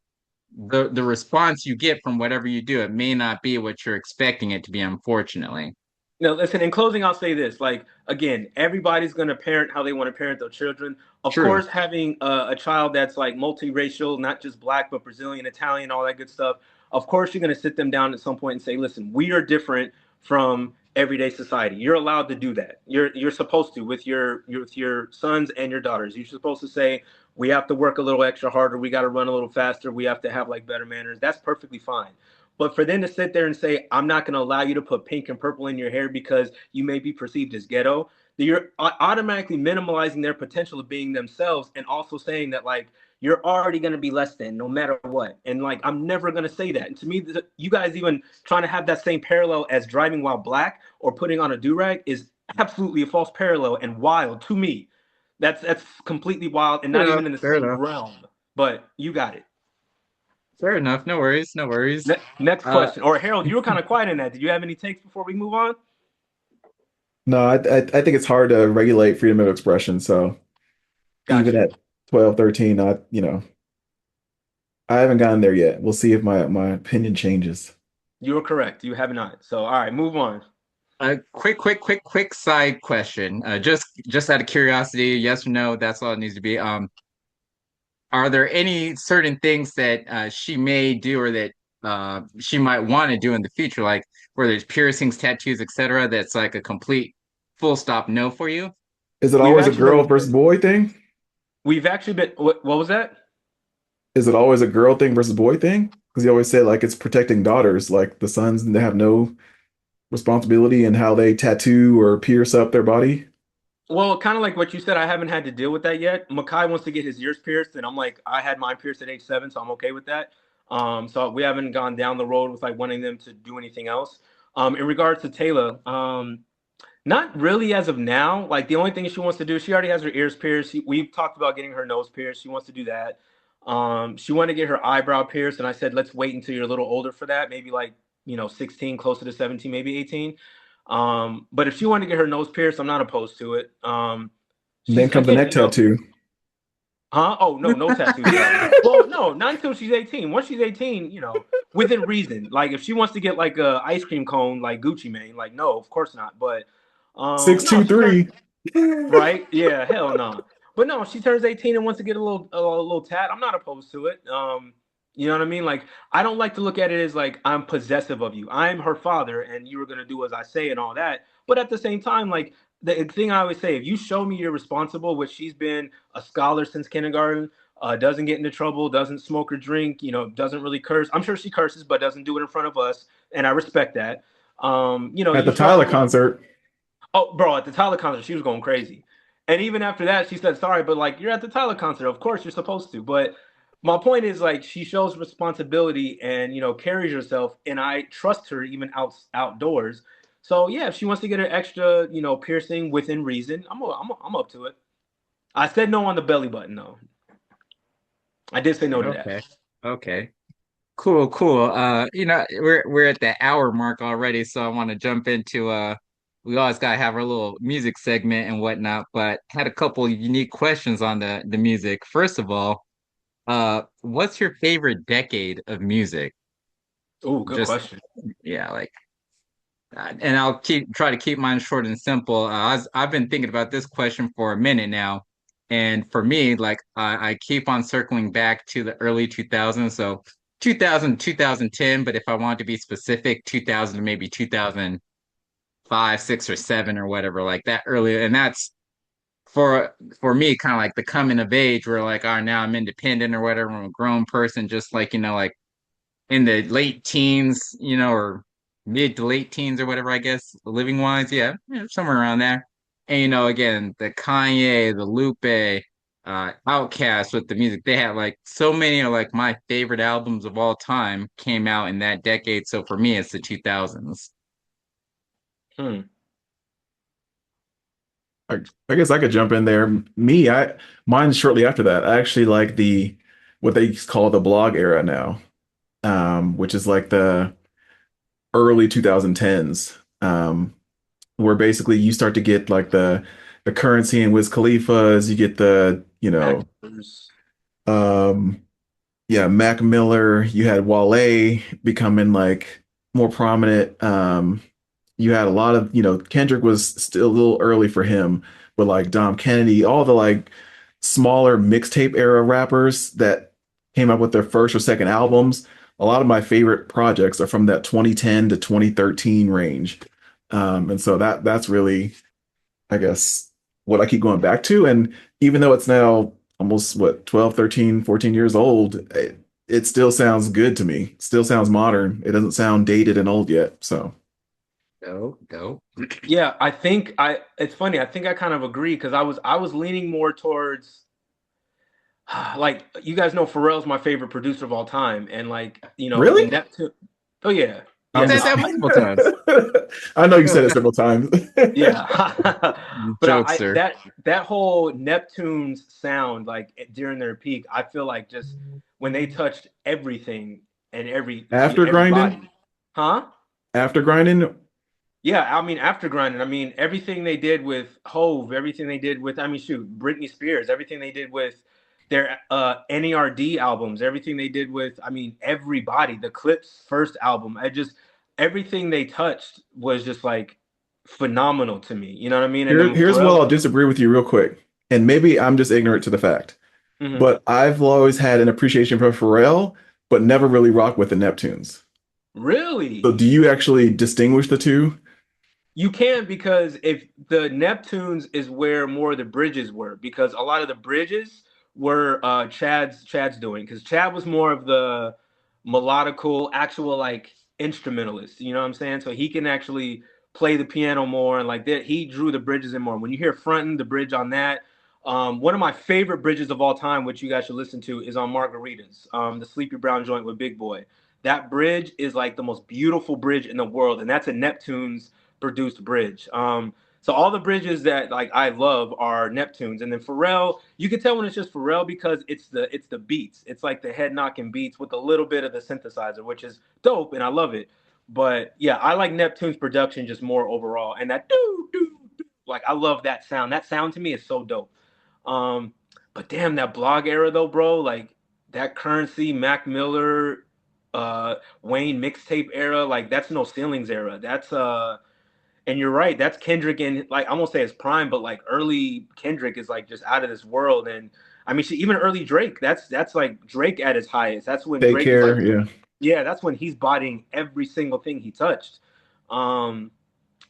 the response you get from whatever you do, it may not be what you're expecting it to be, unfortunately. No, listen, in closing, I'll say this. Like, again, everybody's going to parent how they want to parent their children. Of True. course, having a child that's like multiracial, not just black, but Brazilian, Italian, all that good stuff. Of course, you're going to sit them down at some point and say, listen, we are different from everyday society. You're allowed to do that. You're supposed to with your sons and your daughters. You're supposed to say, we have to work a little extra harder. We got to run a little faster. We have to have like better manners. That's perfectly fine. But for them to sit there and say, I'm not going to allow you to put pink and purple in your hair because you may be perceived as ghetto, you're automatically minimalizing their potential of being themselves and also saying that, like, you're already going to be less than no matter what. And, like, I'm never going to say that. And to me, you guys even trying to have that same parallel as driving while black or putting on a do rag is absolutely a false parallel and wild to me. That's completely wild and Fair not enough. even in the Fair same enough. realm. But you got it. Fair enough. No worries. No worries. Next Uh, question. Or Harold, you were kind of quiet in that. Did you have any takes before we move on? No, I think it's hard to regulate freedom of expression. So Got even you. at 12, 13, I haven't gotten there yet. We'll see if my opinion changes. You were correct. You have not. So, all right, move on. a quick side question. Just out of curiosity, yes or no, that's all it needs to be. Are there any certain things that she may do or that she might want to do in the future, like whether it's piercings, tattoos, etc., that's like a complete full stop no for you? Is it We've always a actually girl been, versus boy thing? what was that? Is it always a girl thing versus boy thing? Because you always say like it's protecting daughters, like the sons, and they have no responsibility in how they tattoo or pierce up their body. Well, kind of like what you said, I haven't had to deal with that yet. Makai wants to get his ears pierced, and I'm like, I had mine pierced at age 7, so I'm okay with that. So we haven't gone down the road with like wanting them to do anything else. In regards to Taylor, not really as of now. Like the only thing she wants to do, she already has her ears pierced. We've talked about getting her nose pierced. She wants to do that. She wanted to get her eyebrow pierced, and I said, let's wait until you're a little older for that. Maybe like 16, closer to 17, maybe 18. But if she wanted to get her nose pierced, I'm not opposed to it. And then She's comes the again, neck tattoo. huh? Oh no, no tattoos though. Well, no, not until she's 18. Once she's 18, within reason. Like if she wants to get like a ice cream cone like Gucci Mane, like no, of course not. But Six no, two she turned three. right. Yeah, hell no. But no, she turns 18 and wants to get a little tat. I'm not opposed to it. You know what I mean? Like I don't like to look at it as like I'm possessive of you. I'm her father, and you were gonna do as I say and all that. But at the same time, like the thing I always say, if you show me you're responsible, which she's been a scholar since kindergarten, doesn't get into trouble, doesn't smoke or drink, doesn't really curse. I'm sure she curses, but doesn't do it in front of us, and I respect that. At You the show Tyler me. concert. Oh, bro, at the Tyler concert, she was going crazy. And even after that, she said, sorry, but like, you're at the Tyler concert. Of course, you're supposed to. But my point is, like, she shows responsibility and, carries herself. And I trust her even outdoors. So, yeah, if she wants to get an extra, piercing within reason, I'm up to it. I said no on the belly button, though. I did say no to that. Okay. Okay. Cool, cool. We're at the hour mark already, so I want to jump into we always gotta have our little music segment and whatnot, but had a couple unique questions on the music. First of all, what's your favorite decade of music? Oh, good Just question. yeah, like and I'll try to keep mine short and simple. I've been thinking about this question for a minute now, and for me, like I keep on circling back to the early 2000s, so 2000 2010. But if I want to be specific, 2000 to maybe 2005, six, or seven, or whatever, like that earlier, and that's for me kind of like the coming of age, where like, all right, now I'm independent or whatever, I'm a grown person, just like like in the late teens, or mid to late teens or whatever, I guess, living wise. Yeah, yeah, somewhere around there. And again, the Kanye, the Lupe, Outkast with the music, they had like so many of like my favorite albums of all time came out in that decade. So for me, it's the 2000s. Hmm. I guess I could jump in there. Mine's shortly after that. I actually like the what they call the blog era now, which is like the early 2010s, where basically you start to get like the currency and Wiz Khalifa's, you get the, Actors. um, yeah, Mac Miller, you had Wale becoming like more prominent. You had a lot of, Kendrick was still a little early for him, but like Dom Kennedy, all the like smaller mixtape era rappers that came up with their first or second albums. A lot of my favorite projects are from that 2010 to 2013 range. And so that's really, I guess, what I keep going back to. And even though it's now almost what, 12, 13, 14 years old, it still sounds good to me. Still sounds modern. It doesn't sound dated and old yet. So Go. Yeah, it's funny. I think I kind of agree because I was leaning more towards like you guys know Pharrell's my favorite producer of all time, and like really? Neptune. Oh yeah, You I'm yeah. said just that multiple times. I know you said it several times. Yeah. But Jokester. that whole Neptune's sound, like during their peak, I feel like just when they touched everything and After grinding? everybody. Huh? After grinding? Yeah, I mean after grinding, I mean everything they did with Hove, everything they did with, I mean shoot, Britney Spears, everything they did with their NERD albums, everything they did with, I mean everybody, the Clips first album, I just everything they touched was just like phenomenal to me. You know what I mean? And then Here's what Pharrell. I'll disagree with you real quick. And maybe I'm just ignorant to the fact, Mhm. but I've always had an appreciation for Pharrell, but never really rocked with the Neptunes. So Really? do you actually distinguish the two? You can because if the Neptunes is where more of the bridges were, because a lot of the bridges were Chad's doing, because Chad was more of the melodical, actual like instrumentalist. You know what I'm saying? So he can actually play the piano more and like that. He drew the bridges in more. When you hear fronting the bridge on that, one of my favorite bridges of all time, which you guys should listen to, is on Margaritas, the Sleepy Brown joint with Big Boy. That bridge is like the most beautiful bridge in the world, and that's a Neptune's produced bridge. So all the bridges that like I love are Neptunes, and then Pharrell. You can tell when it's just Pharrell because it's the beats. It's like the head knocking beats with a little bit of the synthesizer, which is dope, and I love it. But yeah, I like Neptune's production just more overall, and that do do do. Like I love that sound. That sound to me is so dope. Um, but damn, that blog era though, bro. Like that Currency, Mac Miller, Wayne mixtape era. Like that's no ceilings era. That's and you're right. That's Kendrick in like I won't say his prime, but like early Kendrick is like just out of this world. And I mean, even early Drake. That's like Drake at his highest. That's when Take Drake is like, care. Yeah. yeah, that's when he's bodying every single thing he touched. Um,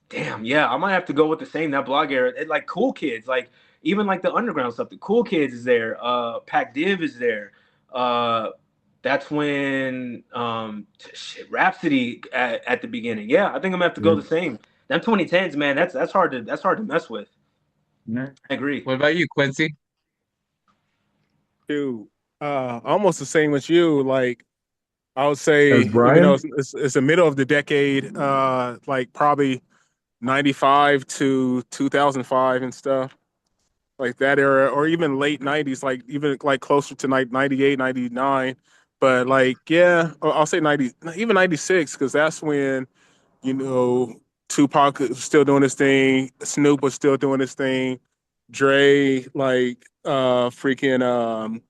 Damn, yeah, I might have to go with the same that blog era. It, like Cool Kids, like even like the underground stuff. The Cool Kids is there. Pac Div is there. Uh, that's when shit, Rhapsody at the beginning. Yeah, I think I'm gonna have to go the same. Them 2010s, man, that's hard to mess with. What I agree. about you, Quincy? Dude, almost the same as you. Like I would As say, even though Brian? it's the middle of the decade, like probably 95 to 2005 and stuff like that era, or even late 90s, like even like closer to like 98, 99. But like, yeah, I'll say 90, even 96, because that's when, you know, Tupac was still doing his thing, Snoop was still doing his thing, Dre, like, freaking,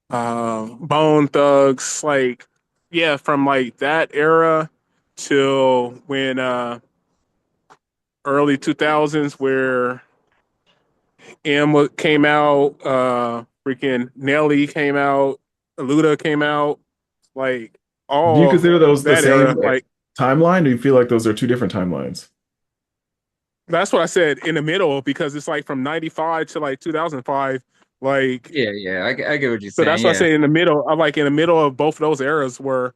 Bone Thugs, like, yeah, from like that era till when, early 2000s, where came out, freaking Nelly came out, Luda came out, like Do you all consider those the that same era. Like timeline? Or do you feel like those are two different timelines? that's what I said in the middle because it's like from 95 to like 2005. Like, Yeah, I get what you're so saying. that's what I Yeah. say in the middle. I'm like in the middle of both of those eras where,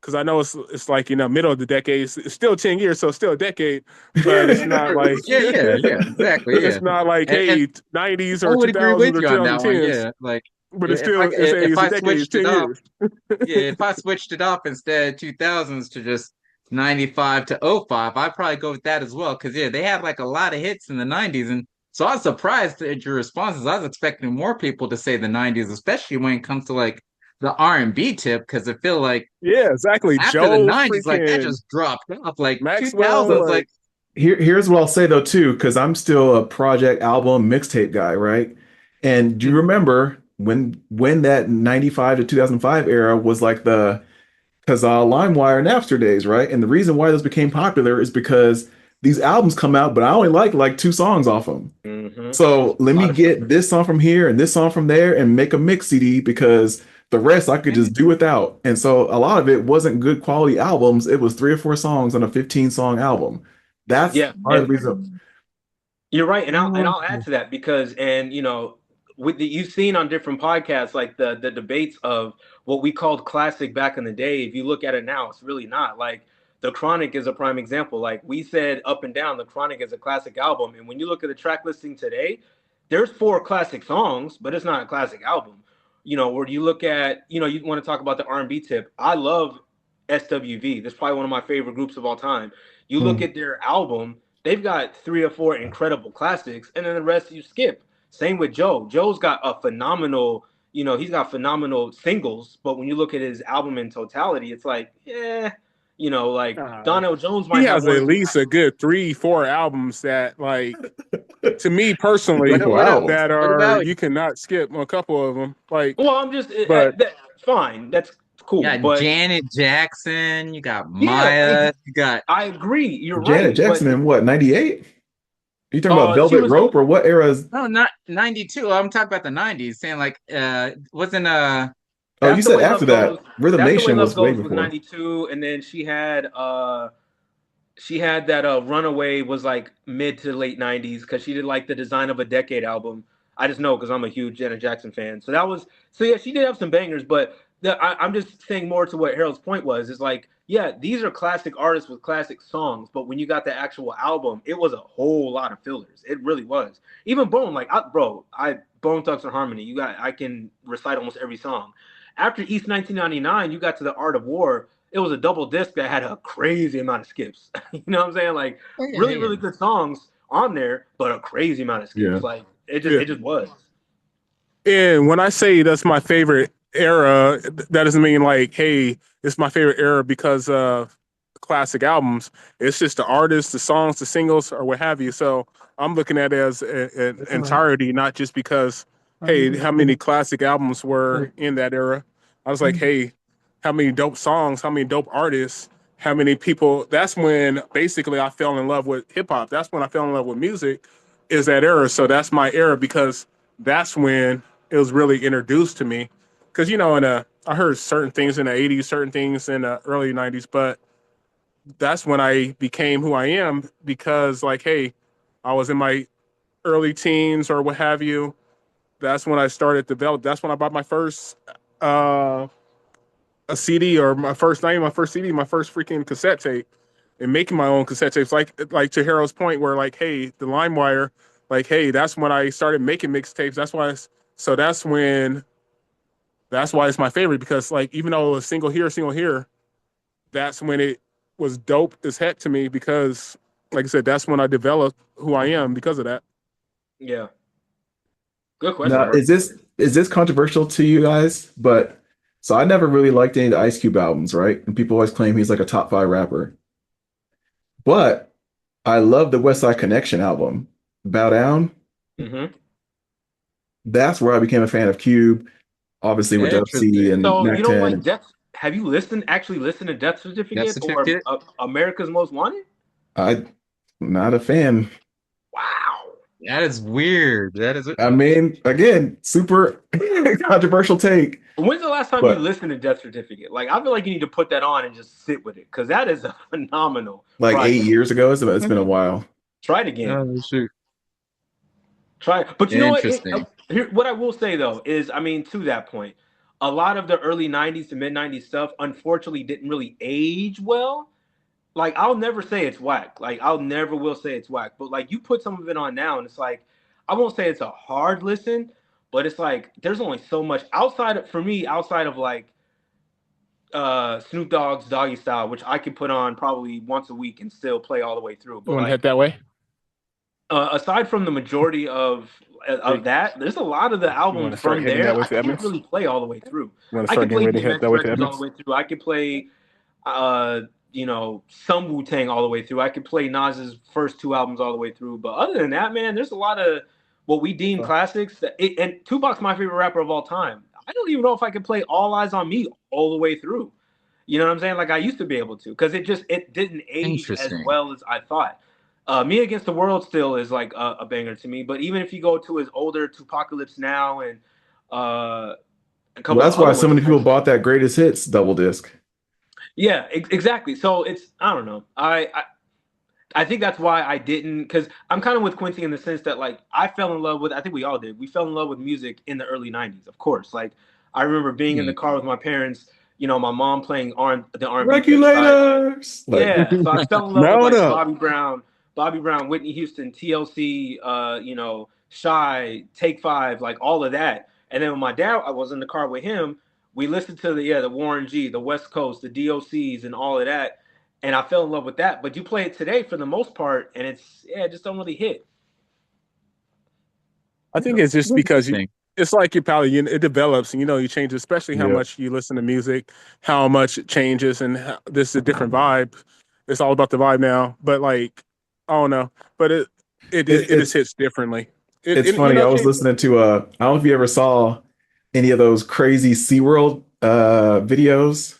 because I know it's like in the middle of the decade. It's still 10 years, so it's still a decade, but it's not like Yeah, exactly. Yeah. it's not like, And hey, 90s I or would agree 2000s with or you on that one. 2010s. Yeah. Like But yeah, it's still, it's a, if it's a I decade, it's switched it 10 off, years. yeah, if I switched it off instead 2000s to just 95 to '05, I'd probably go with that as well. Cause yeah, they had like a lot of hits in the 90s and So I was surprised at your responses. I was expecting more people to say the 90s, especially when it comes to like the R&B tip, because I feel like Yeah, exactly. after the Joe 90s, like that freaking just dropped off. Like Maxwell, 2000s, like like Here's what I'll say though too, because I'm still a project album mixtape guy, right? And do you remember when that 95 to 2005 era was like the because LimeWire and Napster days, right? And the reason why those became popular is because these albums come out, but I only like two songs off them. Mm-hmm. So let A me lot of get fillers. this song from here and this song from there and make a mix CD because the rest I could just do without. And so a lot of it wasn't good quality albums. It was 3 or 4 songs on a 15-song album. That's Yeah, part of and the reason. you're right, and I'll add to that because with you've seen on different podcasts like the debates of what we called classic back in the day. If you look at it now, it's really not. Like the Chronic is a prime example. Like we said up and down, the Chronic is a classic album, and when you look at the track listing today, there's 4 classic songs, but it's not a classic album. Where you look at, you want to talk about the R&B tip. I love SWV. That's probably one of my favorite groups of all time. You look Hmm. at their album, they've got 3 or 4 incredible classics, and then the rest you skip. Same with Joe. Joe's got a phenomenal, he's got phenomenal singles, but when you look at his album in totality, it's like, yeah, like uh, Donnell Jones he might have has one or at two. least a good 3, 4 albums that like to me Three, personally four what albums. that what are about you cannot skip a couple of them. Like, Well, I'm just but fine. That's you cool, got but Janet Jackson, you got yeah, Maya, you got I agree. You're Janet right, but Jackson in what, 98? Are you talking about she Velvet was Rope or what era is? no, not 92. I'm talking about the 90s, saying like wasn't Oh, you that's the said way after love goes. that. Rhythm That's the way Nation love was way goes was before. 92, and then she had that Runaway was like mid to late 90s because she did like the Design of a Decade album. I just know because I'm a huge Janet Jackson fan. So yeah, she did have some bangers, but I'm just saying more to what Harold's point was is like, yeah, these are classic artists with classic songs, but when you got the actual album, it was a whole lot of fillers. It really was. Even Bone, like I Bone Thugs and Harmony, I can recite almost every song. After East 1999, you got to the Art of War. It was a double disc that had a crazy amount of skips. You know what I'm saying? Like oh yeah, really, yeah. really good songs on there, but a crazy amount of Yeah. skips. Like it just yeah. it just was. And when I say that's my favorite era, that doesn't mean like, hey, it's my favorite era because of classic albums. It's just the artists, the songs, the singles, or what have you. So I'm looking at it as an That's all right. entirety, not just because, hey, how many classic albums were in that era. I was like, hey, how many dope songs, how many dope artists, how many people. That's when basically I fell in love with hip hop. That's when I fell in love with music, is that era. So that's my era because that's when it was really introduced to me. Because I heard certain things in the '80s, certain things in the early '90s, but that's when I became who I am because, like, hey, I was in my early teens or what have you. That's when I started develop. That's when I bought my first uh, a CD or my first name, my first CD, my first freaking cassette tape, and making my own cassette tapes. Like to Harold's point, where like, hey, the LimeWire, like, hey, that's when I started making mixtapes. So that's why it's my favorite because like even though it was single here, that's when it was dope as heck to me because like I said, that's when I developed who I am because of that. Yeah. Good question, Now, bro. is this controversial to you guys? But so I never really liked any of the Ice Cube albums, right? And people always claim he's like a top 5 rapper. But I love the West Side Connection album, Bow Down. Mm-hmm. That's where I became a fan of Cube, obviously with Dub C Interesting. and So you Mac don't like 10. Death? Have you actually listened to Death Death Certificate or certificate. America's Most Wanted? I'm not a fan. Wow. That is weird. That is I mean, again, super controversial take, When's the last time you but listened to Death Certificate? Like, I feel like you need to put that on and just sit with it because that is a phenomenal like eight project. years ago, it's been a while. Try it again. oh shoot. Try it. But you know what? Interesting. What I will say though is, I mean, to that point, a lot of the early '90s to mid '90s stuff, unfortunately, didn't really age well. Like, I'll never say it's whack. Like, I'll never will say it's whack. But like, you put some of it on now, and it's like, I won't say it's a hard listen, but it's like there's only so much for me, outside of like Snoop Dogg's Doggy Style, which I could put on probably once a week and still play all the way through. You But want to head like, that way? Aside from the majority of that, there's a lot of the You want albums to start from hitting there that I with can't Edmonds? really play all the way through. You want to I start can getting play ready to hit that DMX with records all the Edmonds? way through. I can play some Wu-Tang all the way through. I could play Nas's first two albums all the way through. But other than that, man, there's a lot of what we deem classics. And Tupac's my favorite rapper of all time. I don't even know if I could play All Eyes on Me all the way through. You know what I'm saying? Like I used to be able to, because it didn't age as Interesting. well as I thought. Me Against the World still is like a banger to me. But even if you go to his older Tupacalypse Now and a Well, couple of that's why other so ones, many people bought that greatest hits double disc. yeah, exactly. So it's I don't know. I think that's why I didn't, because I'm kind of with Quincy in the sense that like I fell in love with, I think we all did. We fell in love with music in the early '90s, of course. Like I remember being in Hmm. the car with my parents. My mom playing the R&B tape side. Regulators. Like, Yeah, so I fell in love with Mount like up. Bobby Brown, Whitney Houston, TLC, Shy, Take Five, like all of that. And then when my dad, I was in the car with him, we listened to the Warren G, the West Coast, the DOCs, and all of that. And I fell in love with that. But you play it today for the most part, and it just don't really hit. I think it's just because Interesting. it's like your palate, it develops, and you change, especially how yeah. much you listen to music, how much it changes, and this is a different vibe. It's all about the vibe now. But like, I don't know, but it just It's hits differently. it's funny. I was Change. listening to I don't know if you ever saw any of those crazy SeaWorld videos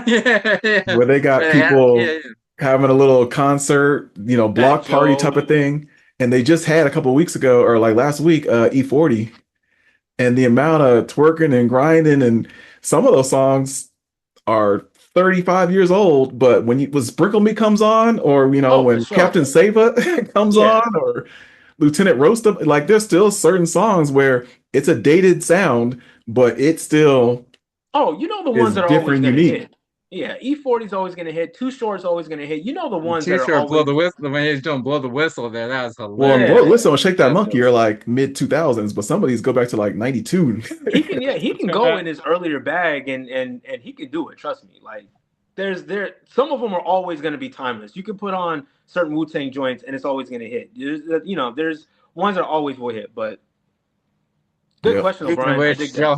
Yeah, yeah. where they got people Yeah, having a little concert, Fat block party type of Joe. thing. And they just had a couple of weeks ago, or like last week, E40, and the amount of twerking and grinding, and some of those songs are 35 years old, but when Sprinkle Me comes on, or Oh, for when sure. Captain Sava comes Yeah. on, or Lieutenant Roast up, like there's still certain songs where it's a dated sound, but it still Oh, you know the ones is that are always different, gonna unique. hit. Yeah, E40 is always gonna hit. Too Short is always gonna hit. You know the ones Too that are short, blow always. the whistle. When he was doing blow the whistle there, that was Well, and Yeah, hilarious. listen, Shake That That's Monkey hilarious. are like mid 2000s, but some of these go back to like 92. he can go in his earlier bag and he can do it. Trust me. Like some of them are always gonna be timeless. You can put on certain Wu-Tang joints and it's always gonna hit. There's ones that always will hit. But good Yep. question, Speaking of O'Brien. I which, dig that. y'all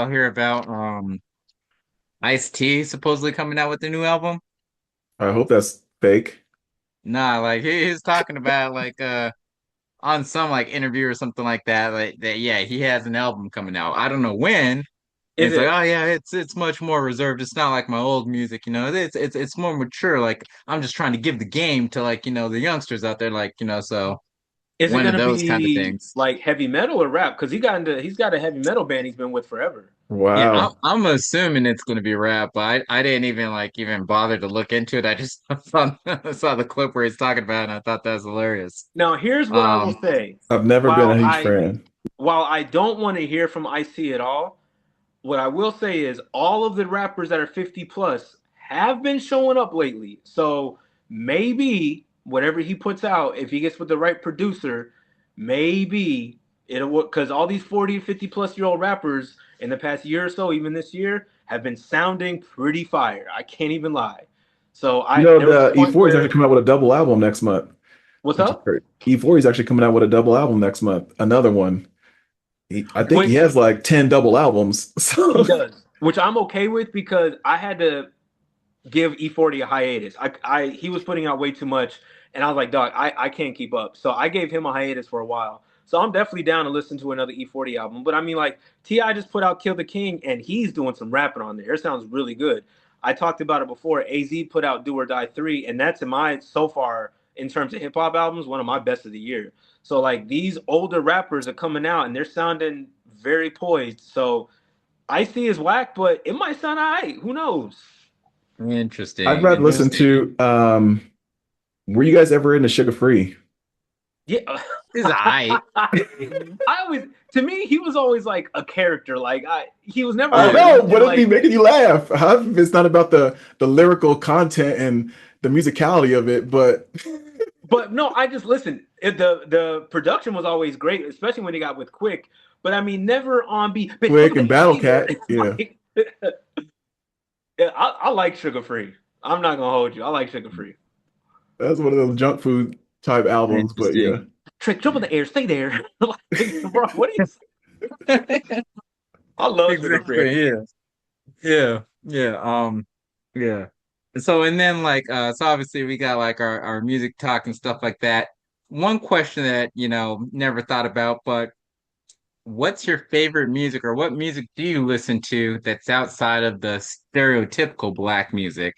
hear about Ice-T supposedly coming out with a new album? I hope that's fake. Nah, like he's talking about like on some like interview or something like that, like that yeah, he has an album coming out. I don't know when. And Is it's like, it? oh yeah, it's much more reserved. It's not like my old music, it's more mature. Like I'm just trying to give the game to like, the youngsters out there, like, so Is it one of gonna those kind of be things. like heavy metal or rap? Because he's got a heavy metal band he's been with forever. Yeah, I'm, Wow. I'm assuming it's going to be rap, but I didn't even bother to look into it. I just saw the clip where he's talking about it, and I thought that was hilarious. Now, here's what I will Um, say. I've never been While a huge I fan. while I don't want to hear from IC at all, what I will say is all of the rappers that are 50 plus have been showing up lately. So maybe whatever he puts out, if he gets with the right producer, maybe it'll work, because all these 40 to 50 plus year old rappers in the past year or so, even this year, have been sounding pretty fire. I can't even lie. So there was a The point E40 is actually where coming out with a double album next month, what's which is up? great. E40 is actually coming out with a double album next month. Another one. I think he Which has like 10 double albums. he So does, which I'm okay with because I had to give E40 a hiatus. He was putting out way too much, and I was like, dog, I can't keep up. So I gave him a hiatus for a while. So I'm definitely down to listen to another E40 album. But I mean, like Ti just put out Kill the King, and he's doing some rapping on there. It sounds really good. I talked about it before. AZ put out Do or Die 3, and that's so far in terms of hip hop albums, one of my best of the year. So like these older rappers are coming out and they're sounding very poised. So Icy is whack, but it might sound all right. Who knows? I'd interesting, rather listen interesting. to were you guys ever into Sugar Free? Yeah. Is I To me, he was always like a character. Like he was never I yeah. really know, in but it'd be like, making you laugh. Half of it's not about the lyrical content and the musicality of it, but but no, I just listen. The production was always great, especially when he got with Quick. But I mean, never on beat. Bitch, look Quick at the and Battle heater. Cat. It's Yeah. like, yeah, I like Sugar Free. I'm not gonna hold you. I like Sugar Free. That's one of those junk food type albums, but yeah. Interesting. Trick, jump in the air, stay there. Like, bro, what are you? I love Sugar Free. Exactly. Yeah. Yeah. Yeah. Yeah. And so and then like so obviously we got like our music talk and stuff like that. One question that, never thought about, but what's your favorite music or what music do you listen to that's outside of the stereotypical black music?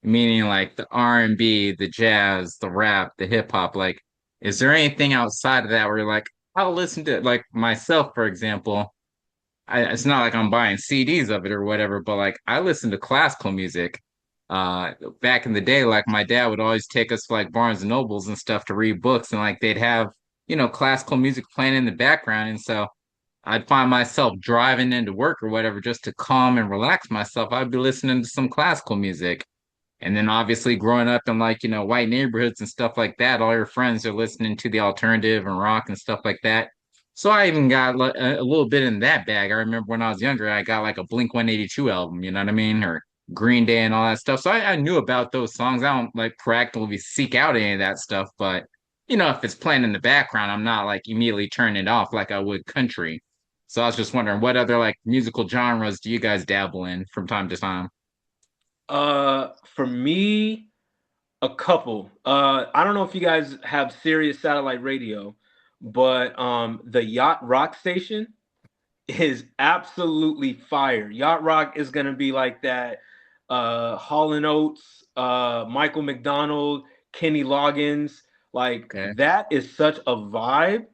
Meaning like the R&B, the jazz, the rap, the hip hop. Like, is there anything outside of that where you're like, I'll listen to it? Like myself, for example, it's not like I'm buying CDs of it or whatever, but like I listen to classical music. Back in the day, like my dad would always take us to like Barnes and Nobles and stuff to read books, and like they'd have, classical music playing in the background. And so I'd find myself driving into work or whatever just to calm and relax myself. I'd be listening to some classical music. And then obviously growing up in like, white neighborhoods and stuff like that, all your friends are listening to the alternative and rock and stuff like that. So I even got a little bit in that bag. I remember when I was younger, I got like a Blink 182 album, you know what I mean? Or Green Day and all that stuff. So I knew about those songs. I don't like proactively seek out any of that stuff, but if it's playing in the background, I'm not like immediately turning it off like I would country. So I was just wondering what other like musical genres do you guys dabble in from time to time? For me, a couple. I don't know if you guys have Sirius satellite radio, but the Yacht Rock station is absolutely fire. Yacht Rock is gonna be like that Hall and Oates, Michael McDonald, Kenny Loggins. Like Okay. that is such a vibe.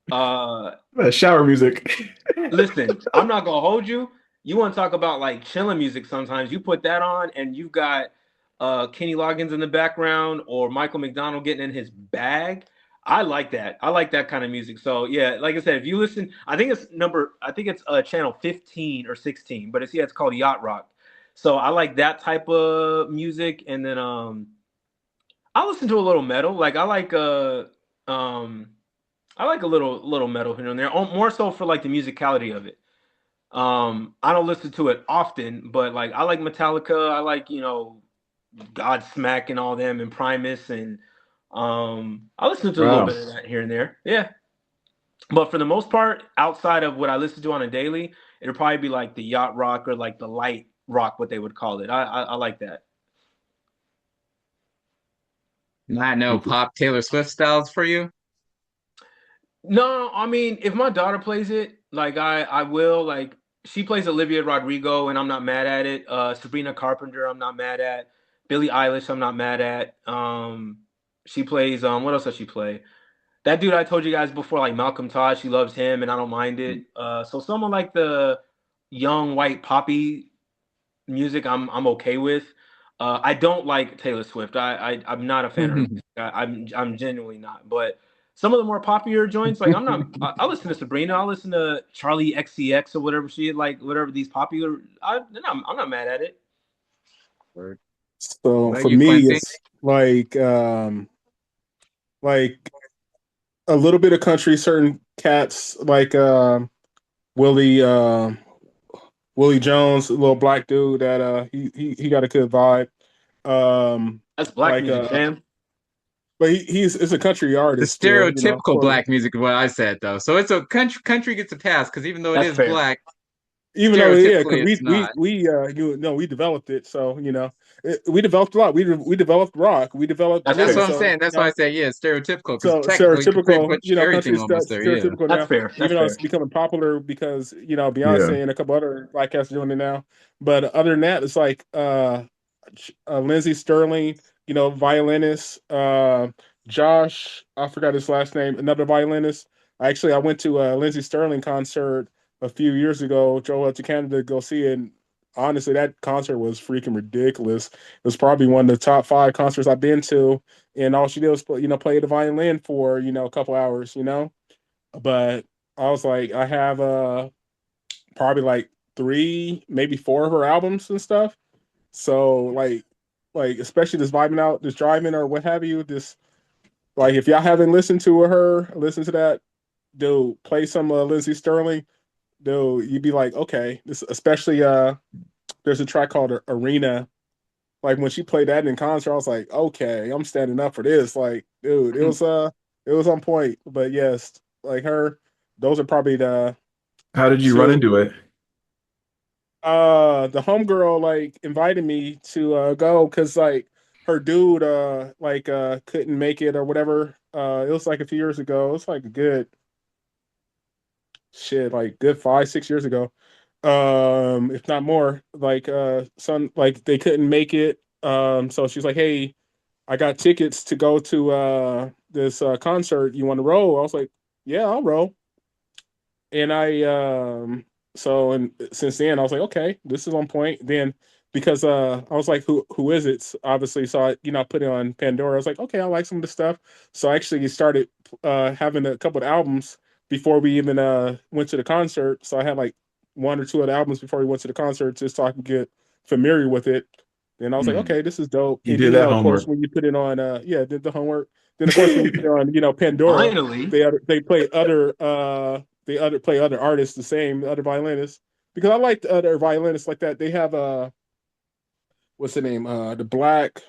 Uh Shower music. Listen, I'm not gonna hold you. You want to talk about like chilling music sometimes. You put that on and you've got Kenny Loggins in the background or Michael McDonald getting in his bag. I like that. I like that kind of music. So yeah, like I said, if you listen, I think it's channel 15 or 16, but it's called Yacht Rock. So I like that type of music. And then I listen to a little metal. Like um I like a little metal here and there, more so for like the musicality of it. I don't listen to it often, but like I like Metallica, I like, Godsmack and all them and Primus and I listen to a little Wow. bit of that here and there. Yeah. But for the most part, outside of what I listen to on a daily, it'll probably be like the yacht rock or like the light rock, what they would call it. I like that. Not no pop Taylor Swift styles for you? No, I mean, if my daughter plays it, like I will. Like she plays Olivia Rodrigo, and I'm not mad at it. Sabrina Carpenter, I'm not mad at. Billie Eilish, I'm not mad at. She plays what else does she play? That dude I told you guys before, like Malcolm Todd, she loves him, and I don't mind it. So someone like the young white poppy music, I'm okay with. I don't like Taylor Swift. I'm not a fan of her. I'm genuinely not. But some of the more popular joints, like I'm not. I listen to Sabrina. I listen to Charlie XCX or whatever whatever these popular. I'm not mad at it. Word. So About for you, me, Quincy? it's like a little bit of country. Certain cats like Willie Willie Jones, a little black dude that he got a good vibe. Um, That's black like music, fam. but he's is a country The artist still, stereotypical for black music is what I said though. So it's a country gets a pass because even though it That's is fair. black, even though yeah, because stereotypically it's not. we developed it, so we developed a lot. We developed rock, we developed That's That's fair. what blues, I'm so saying. That's why I say yeah, stereotypical because so technically you can pretty stereotypical, much country everything stuff almost there. Yeah. stereotypical That's now. fair. That's Even though fair. it's becoming popular because Yeah. Beyonce and a couple other black cats doing it now. But other than that, it's like Lindsey Sterling, violinist. Josh, I forgot his last name, another violinist. I went to a Lindsey Sterling concert a few years ago. Drove up to Canada to go see it. And honestly, that concert was freaking ridiculous. It was probably one of the top 5 concerts I've been to. And all she did was, play the violin for, a couple hours. But I was like, I have probably like 3, maybe 4 of her albums and stuff. So like especially this vibing out, this driving or what have you, this like if y'all haven't listened to her, listen to that, dude, play some Lindsey Sterling, dude, you'd be like, okay, this especially there's a track called Arena like when she played that in concert, I was like, okay, I'm standing up for this. Like, dude, it was on point. But yes, like her, those are probably the How did you run two. into it? The homegirl like invited me to go because like her dude couldn't make it or whatever. It was like a few years ago. It was like a good shit, like good 5, 6 years ago. If not more. Like son like they couldn't make it. So she's like, hey, I got tickets to go to this concert. You want to roll? I was like, yeah, I'll roll. And I so and since then I was like, okay, this is on point. Then because I was like, who is it? Obviously, so I put it on Pandora. I was like, okay, I like some of the stuff. So I actually started having a couple of albums before we even went to the concert. So I had like one or two of the albums before we went to the concert just so I could get familiar with it. And I was like, Hmm. okay, this is dope. You And did then that of course homework. when you put it on did the homework. Then of course when you put it on Pandora, Finally. they play other play other artists the same other violinists because I like the other violinists like that. They have what's the name the black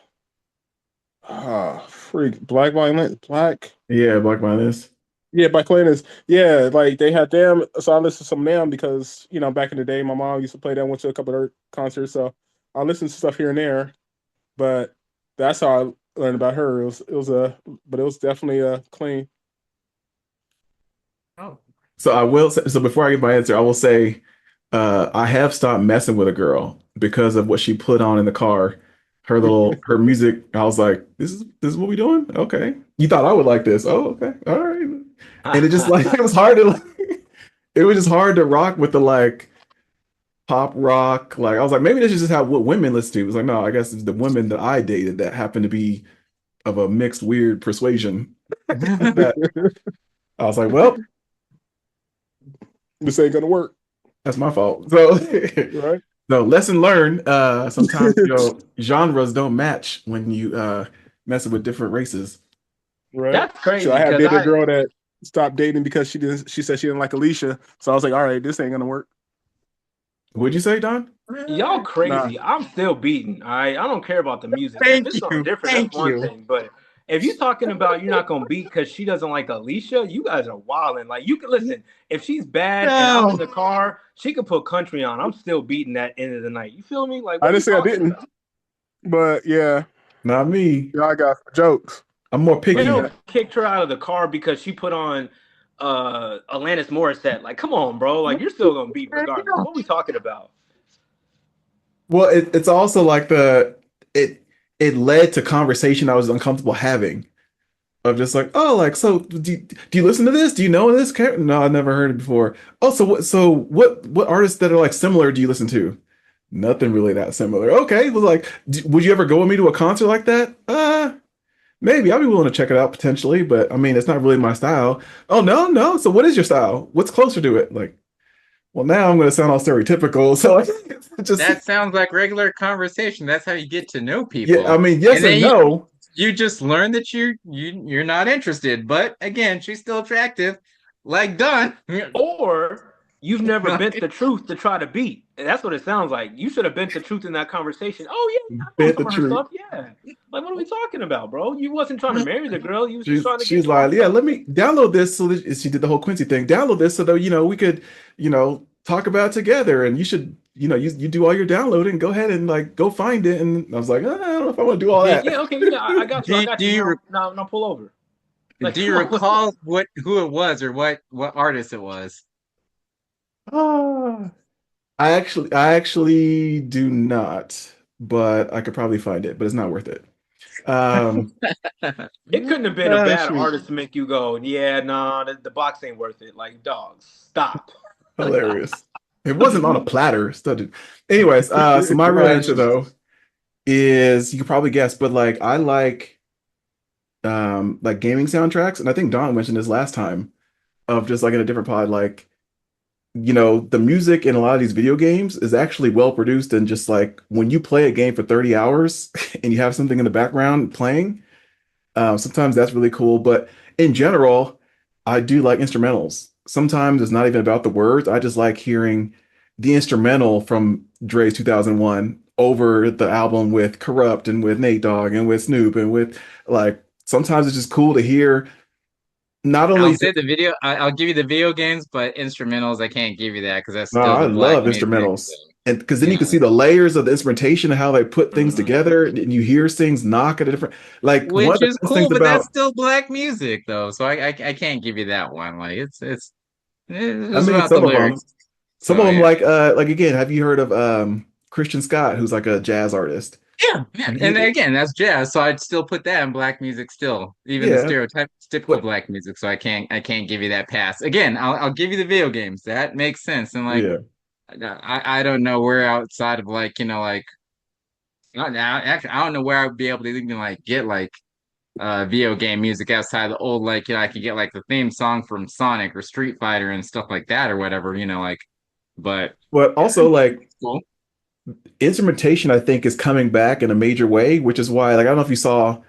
freak black violin black Yeah, Black Minus. yeah black violinists yeah like they had them, so I listened to some of them because back in the day my mom used to play them, went to a couple of their concerts, so I listened to stuff here and there, but that's how I learned about her. It was a but it was definitely a clean. Oh. So I will say, so before I give my answer, I will say I have stopped messing with a girl because of what she put on in the car. Her music, I was like, this is what we doing? Okay. You thought I would like this. Oh, okay. All right. And it just like it was hard to like it was just hard to rock with the like pop rock. Like I was like, maybe this is just how what women listen to. It was like, no, I guess it's the women that I dated that happened to be of a mixed weird persuasion that I was like, well, This ain't gonna work, that's my fault. So right? so lesson learned, sometimes genres don't match when you messing with different races. Right. That's So crazy I had because dated a I girl that stopped dating because she said she didn't like Alicia. So I was like, all right, this ain't gonna work. Would you say, Don? y'all Nah. crazy. I'm still beating. All right. I don't care about the music. If Thank it's something you. different, that's Thank one you. thing. But if you're talking about you're not gonna beat because she doesn't like Alicia, you guys are wilding. Like you can listen. If she's bad and I'm in No. the car, she could put country on. I'm still beating that end of the night. You feel me? Like I what are we didn't say I talking didn't, about? but yeah, Not me. I got jokes. I'm more Will picky. kicked her out of the car because she put on Alanis Morissette. Like, come on, bro. Like you're still gonna beat regardless. What are we talking about? Well, it's also like it it led to conversation I was uncomfortable having of just like, oh, like so do you listen to this? Do you know this? No, I've never heard it before. Oh, so what artists that are like similar do you listen to? Nothing really that similar. Okay, well, like, would you ever go with me to a concert like that? Maybe I'd be willing to check it out potentially, but I mean, it's not really my style. Oh no, no. So what is your style? What's closer to it? Like, well, now I'm going to sound all stereotypical. So like, it's just That sounds like regular conversation. That's how you get to know yeah. I people. mean, And yes and then no. you just learn that you're not interested. But again, she's still attractive. Like Dunn. Or you've never bent the truth to try to beat. And that's what it sounds like. You should have bent the truth in that conversation. Oh yeah, I know Bit the some of her truth. stuff. Yeah. Like what are we talking about, bro? You wasn't trying to marry the girl. You was just She's trying to get she's like, drunk yeah, though. let me download this so that she did the whole Quincy thing. Download this so that we could talk about it together. And you should you do all your downloading. Go ahead and like go find it. And I was like, I don't know if I want to do all Did Yeah, that. okay, yeah, I got you. I do got you. you Now pull over. Like, do you come on. recall who it was or what artist it was? Ah, I actually do not, but I could probably find it, but it's not worth it. Um, It couldn't have been a Oh bad shoot. artist to make you go, yeah, nah, the box ain't worth it. Like, dogs, stop. Hilarious. It wasn't on a platter, studded. Anyways, so my real Right. answer though is you could probably guess, but like I like gaming soundtracks, and I think Don mentioned this last time of just like in a different pod, like the music in a lot of these video games is actually well produced, and just like when you play a game for 30 hours and you have something in the background playing, sometimes that's really cool. But in general, I do like instrumentals. Sometimes it's not even about the words. I just like hearing the instrumental from Dre's 2001 over the album with Corrupt and with Nate Dogg and with Snoop and with like sometimes it's just cool to hear not I'll only say the video. I'll give you the video games, but instrumentals, I can't give you that because that's no, still I the black love music. So, instrumentals. And because then you you can know, see the layers of the instrumentation and how they put things Mhm. together, and you hear things knock at a different like one of which the is best cool, things but that's about still black music though. So I can't give you that one. Like I it's mean about the some of them. lyrics. Some of So them yeah. like again, have you heard of Christian Scott, who's like a jazz artist? Yeah, yeah. And And he again, that's jazz, so I'd still put that in black music still, even the yeah, stereotype typical but black music. So I can't give you that pass. Again, I'll give you the video games. That makes sense. And like yeah. I don't know where outside of like, like actually I don't know where I would be able to even like get like video game music outside the old like I could get like the theme song from Sonic or Street Fighter and stuff like that or whatever, like but But yeah, also like it's cool. instrumentation, I think, is coming back in a major way, which is why, like, I don't know if you saw,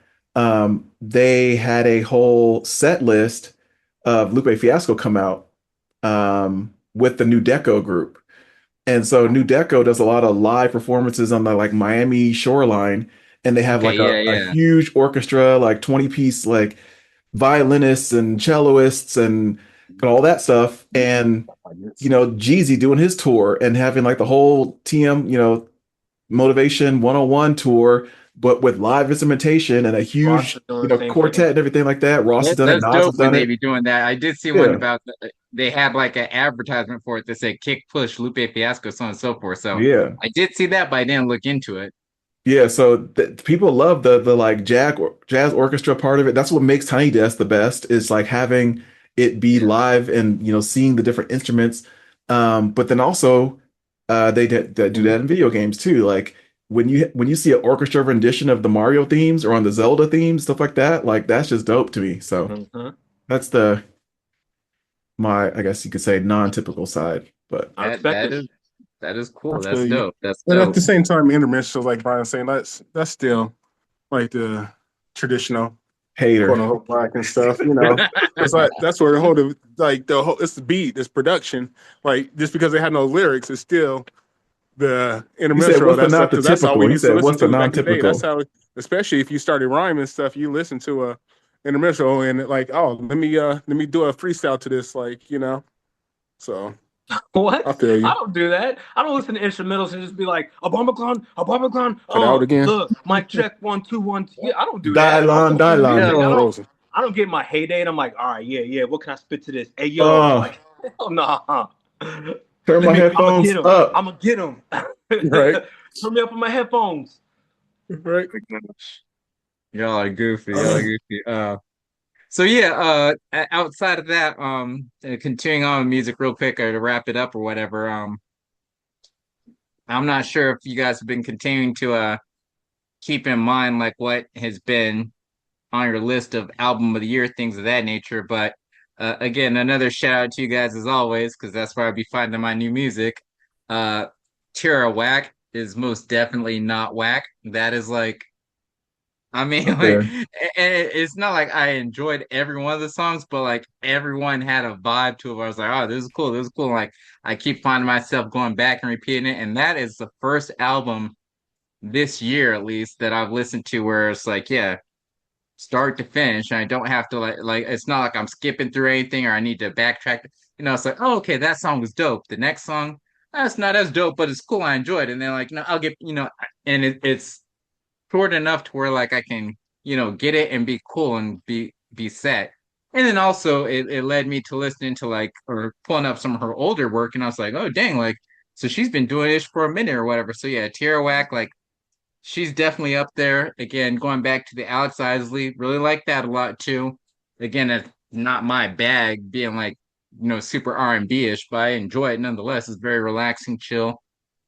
they had a whole set list of Lupe Fiasco come out with the New Deco group. And so New Deco does a lot of live performances on the like Miami shoreline, and they have Okay, like yeah, a yeah. huge orchestra, like 20-piece like violinists and celloists and all that stuff. And Jeezy doing his tour and having like the whole TM, Motivation 101 tour, but with live instrumentation and a Ross huge, is doing the same thing. quartet and everything like that. Ross has done it, That's Nas has dope when done they it. be doing that. I did see one Yeah. about they had like an advertisement for it that said kick push Lupe Fiasco, so on and so forth. So Yeah. I did see that, but I didn't look into it. Yeah, so people love the like jazz orchestra part of it. That's what makes Tiny Desk the best is like having it be Yeah. live and seeing the different instruments. But then also they do that in video games too. Like when you see an orchestra rendition of the Mario themes or on the Zelda themes, stuff like that, like that's just dope to me. So Mhm. that's the my I guess you could say non-typical side. But I That respect that it. is that is I cool. That's feel you. dope. That's But at dope. the same time, intermission, like Brian saying, that's still like the traditional quote hater. unquote black and stuff, you know. It's like that's where the whole like the whole it's the beat, it's production. Like just because they have no lyrics, it's still the He said, interminstrel, "What's the that stuff, not the because that's all we typical?" He used to said, listen "What's the to back in the day. That's non-typical?" how, especially if you started rhyming stuff, you listen to a interminstrel and like, oh, let me do a freestyle to this, like, So What? I feel I you. don't do that. I don't listen to instrumentals and just be like, a bombacon, a bombacon. Cut out again. Look, mic check, 1 2 1 2. Yeah, I don't do that. I Dylon, listen to music. Dylon. I Yo, don't. Frozen. I don't get my heyday and I'm like, all right, yeah. What can I spit to this? Hey, yo, Uh, like, hell nah. turn my I'm gonna headphones get him. up. I'm gonna get him. Right. Turn me up on my headphones. Right. y'all are goofy. Y'all are goofy. So yeah, outside of that, continuing on with music real quick or to wrap it up or whatever, I'm not sure if you guys have been continuing to keep in mind like what has been on your list of album of the year, things of that nature. But again, another shout out to you guys as always, because that's where I'll be finding my new music. Uh, Tierra Whack is most definitely not whack. That is like, I mean, like, Okay. it's not like I enjoyed every one of the songs, but like everyone had a vibe to it. Where I was like, oh, this is cool. This is cool. Like, I keep finding myself going back and repeating it. And that is the first album this year, at least, that I've listened to where it's like, yeah, start to finish. And I don't have to like it's not like I'm skipping through anything or I need to backtrack. It's like, oh, okay, that song was dope. The next song, that's not as dope, but it's cool. I enjoyed it. And then like, I'll get, and it's short enough to where like I can, get it and be cool and be set. And then also it led me to listening to like or pulling up some of her older work, and I was like, oh dang, like so she's been doing this for a minute or whatever. So yeah, Tierra Whack, like she's definitely up there. Again, going back to the Alex Isley, really like that a lot too. Again, it's not my bag, being like super R&B ish, but I enjoy it nonetheless. It's very relaxing, chill.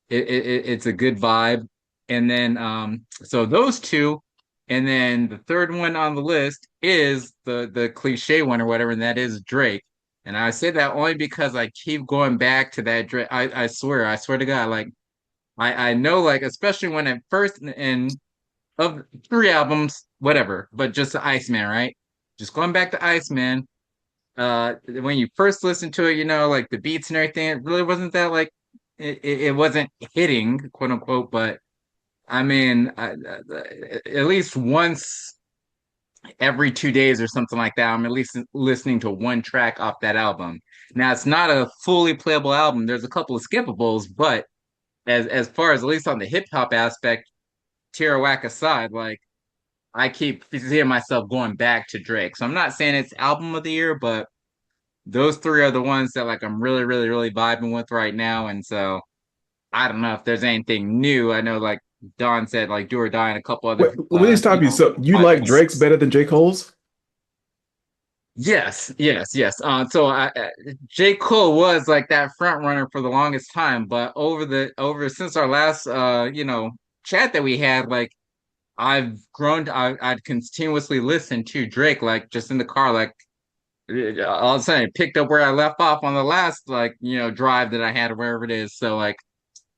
It's a good vibe. And then so those two, and then the third one on the list is the cliche one or whatever, and that is Drake. And I say that only because I keep going back to that Drake. I swear to God, like I know, like especially when at first in of three albums, whatever, but just the Iceman, right? Just going back to Iceman. When you first listen to it, like the beats and everything, it really wasn't that like it wasn't hitting, quote unquote, but I mean, at least once every 2 days or something like that, I'm at least listening to one track off that album. Now, it's not a fully playable album. There's a couple of skippables, but as far as at least on the hip hop aspect, Whack aside, like I keep seeing myself going back to Drake. So I'm not saying it's album of the year, but those three are the ones that like I'm really, really, really vibing with right now. And so I don't know if there's anything new. I know like Don said, like Do or Die and a couple other Wait, let me stop you. So you like Drake's podcasts. better than J. Cole's? Yes, yes, yes. J. Cole was like that front runner for the longest time, but over since our last chat that we had, like I've grown. I'd continuously listen to Drake, like just in the car, like all of a sudden it picked up where I left off on the last drive that I had or wherever it is. So like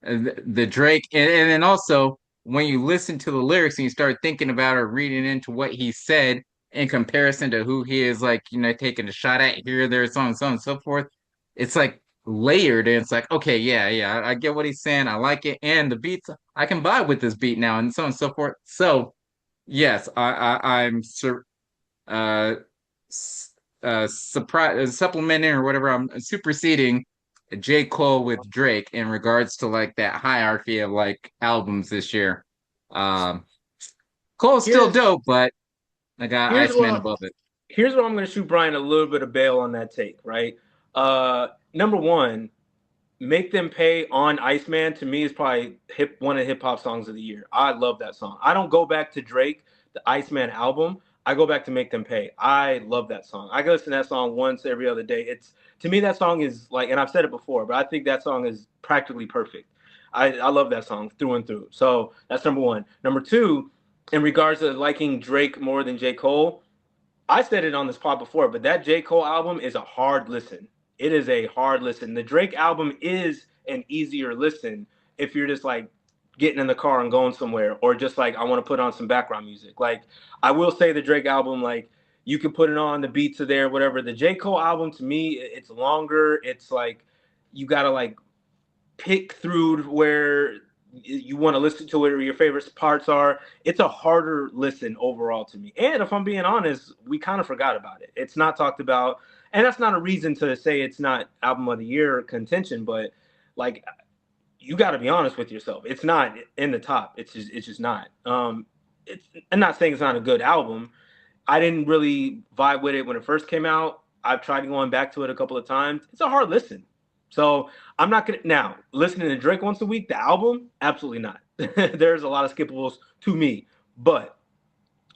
the Drake, and then also when you listen to the lyrics and you start thinking about or reading into what he said in comparison to who he is, like taking a shot at here, there, so on, so on and so forth. It's like layered, and it's like okay, yeah, yeah, I get what he's saying. I like it, and the beats I can vibe with this beat now, and so on and so forth. So yes, I'm uh, surprise supplementing or whatever. I'm superseding J. Cole with Drake in regards to like that hierarchy of like albums this year. Um, Cole's still Here's dope, but I got here's Iceman what above it. here's what I'm going to shoot Brian a little bit of bail on that take, right? Number one, Make Them Pay on Iceman to me is probably one of the hip hop songs of the year. I love that song. I don't go back to Drake, the Iceman album. I go back to Make Them Pay. I love that song. I can listen to that song once every other day. It's to me that song is like, and I've said it before, but I think that song is practically perfect. I love that song through and through. So that's number one. Number two, in regards to liking Drake more than J. Cole, I said it on this pod before, but that J. Cole album is a hard listen. It is a hard listen. The Drake album is an easier listen if you're just like getting in the car and going somewhere, or just like I want to put on some background music. Like I will say the Drake album, like you can put it on, the beats are there, whatever. The J. Cole album to me, it's longer. It's like you gotta like pick through where you want to listen to it or your favorite parts are. It's a harder listen overall to me. And if I'm being honest, we kind of forgot about it. It's not talked about. And that's not a reason to say it's not album of the year contention, but like you got to be honest with yourself. It's not in the top. It's just not. I'm not saying it's not a good album. I didn't really vibe with it when it first came out. I've tried going back to it a couple of times. It's a hard listen. So I'm not gonna now listening to Drake once a week, the album, absolutely not. There's a lot of skippables to me, but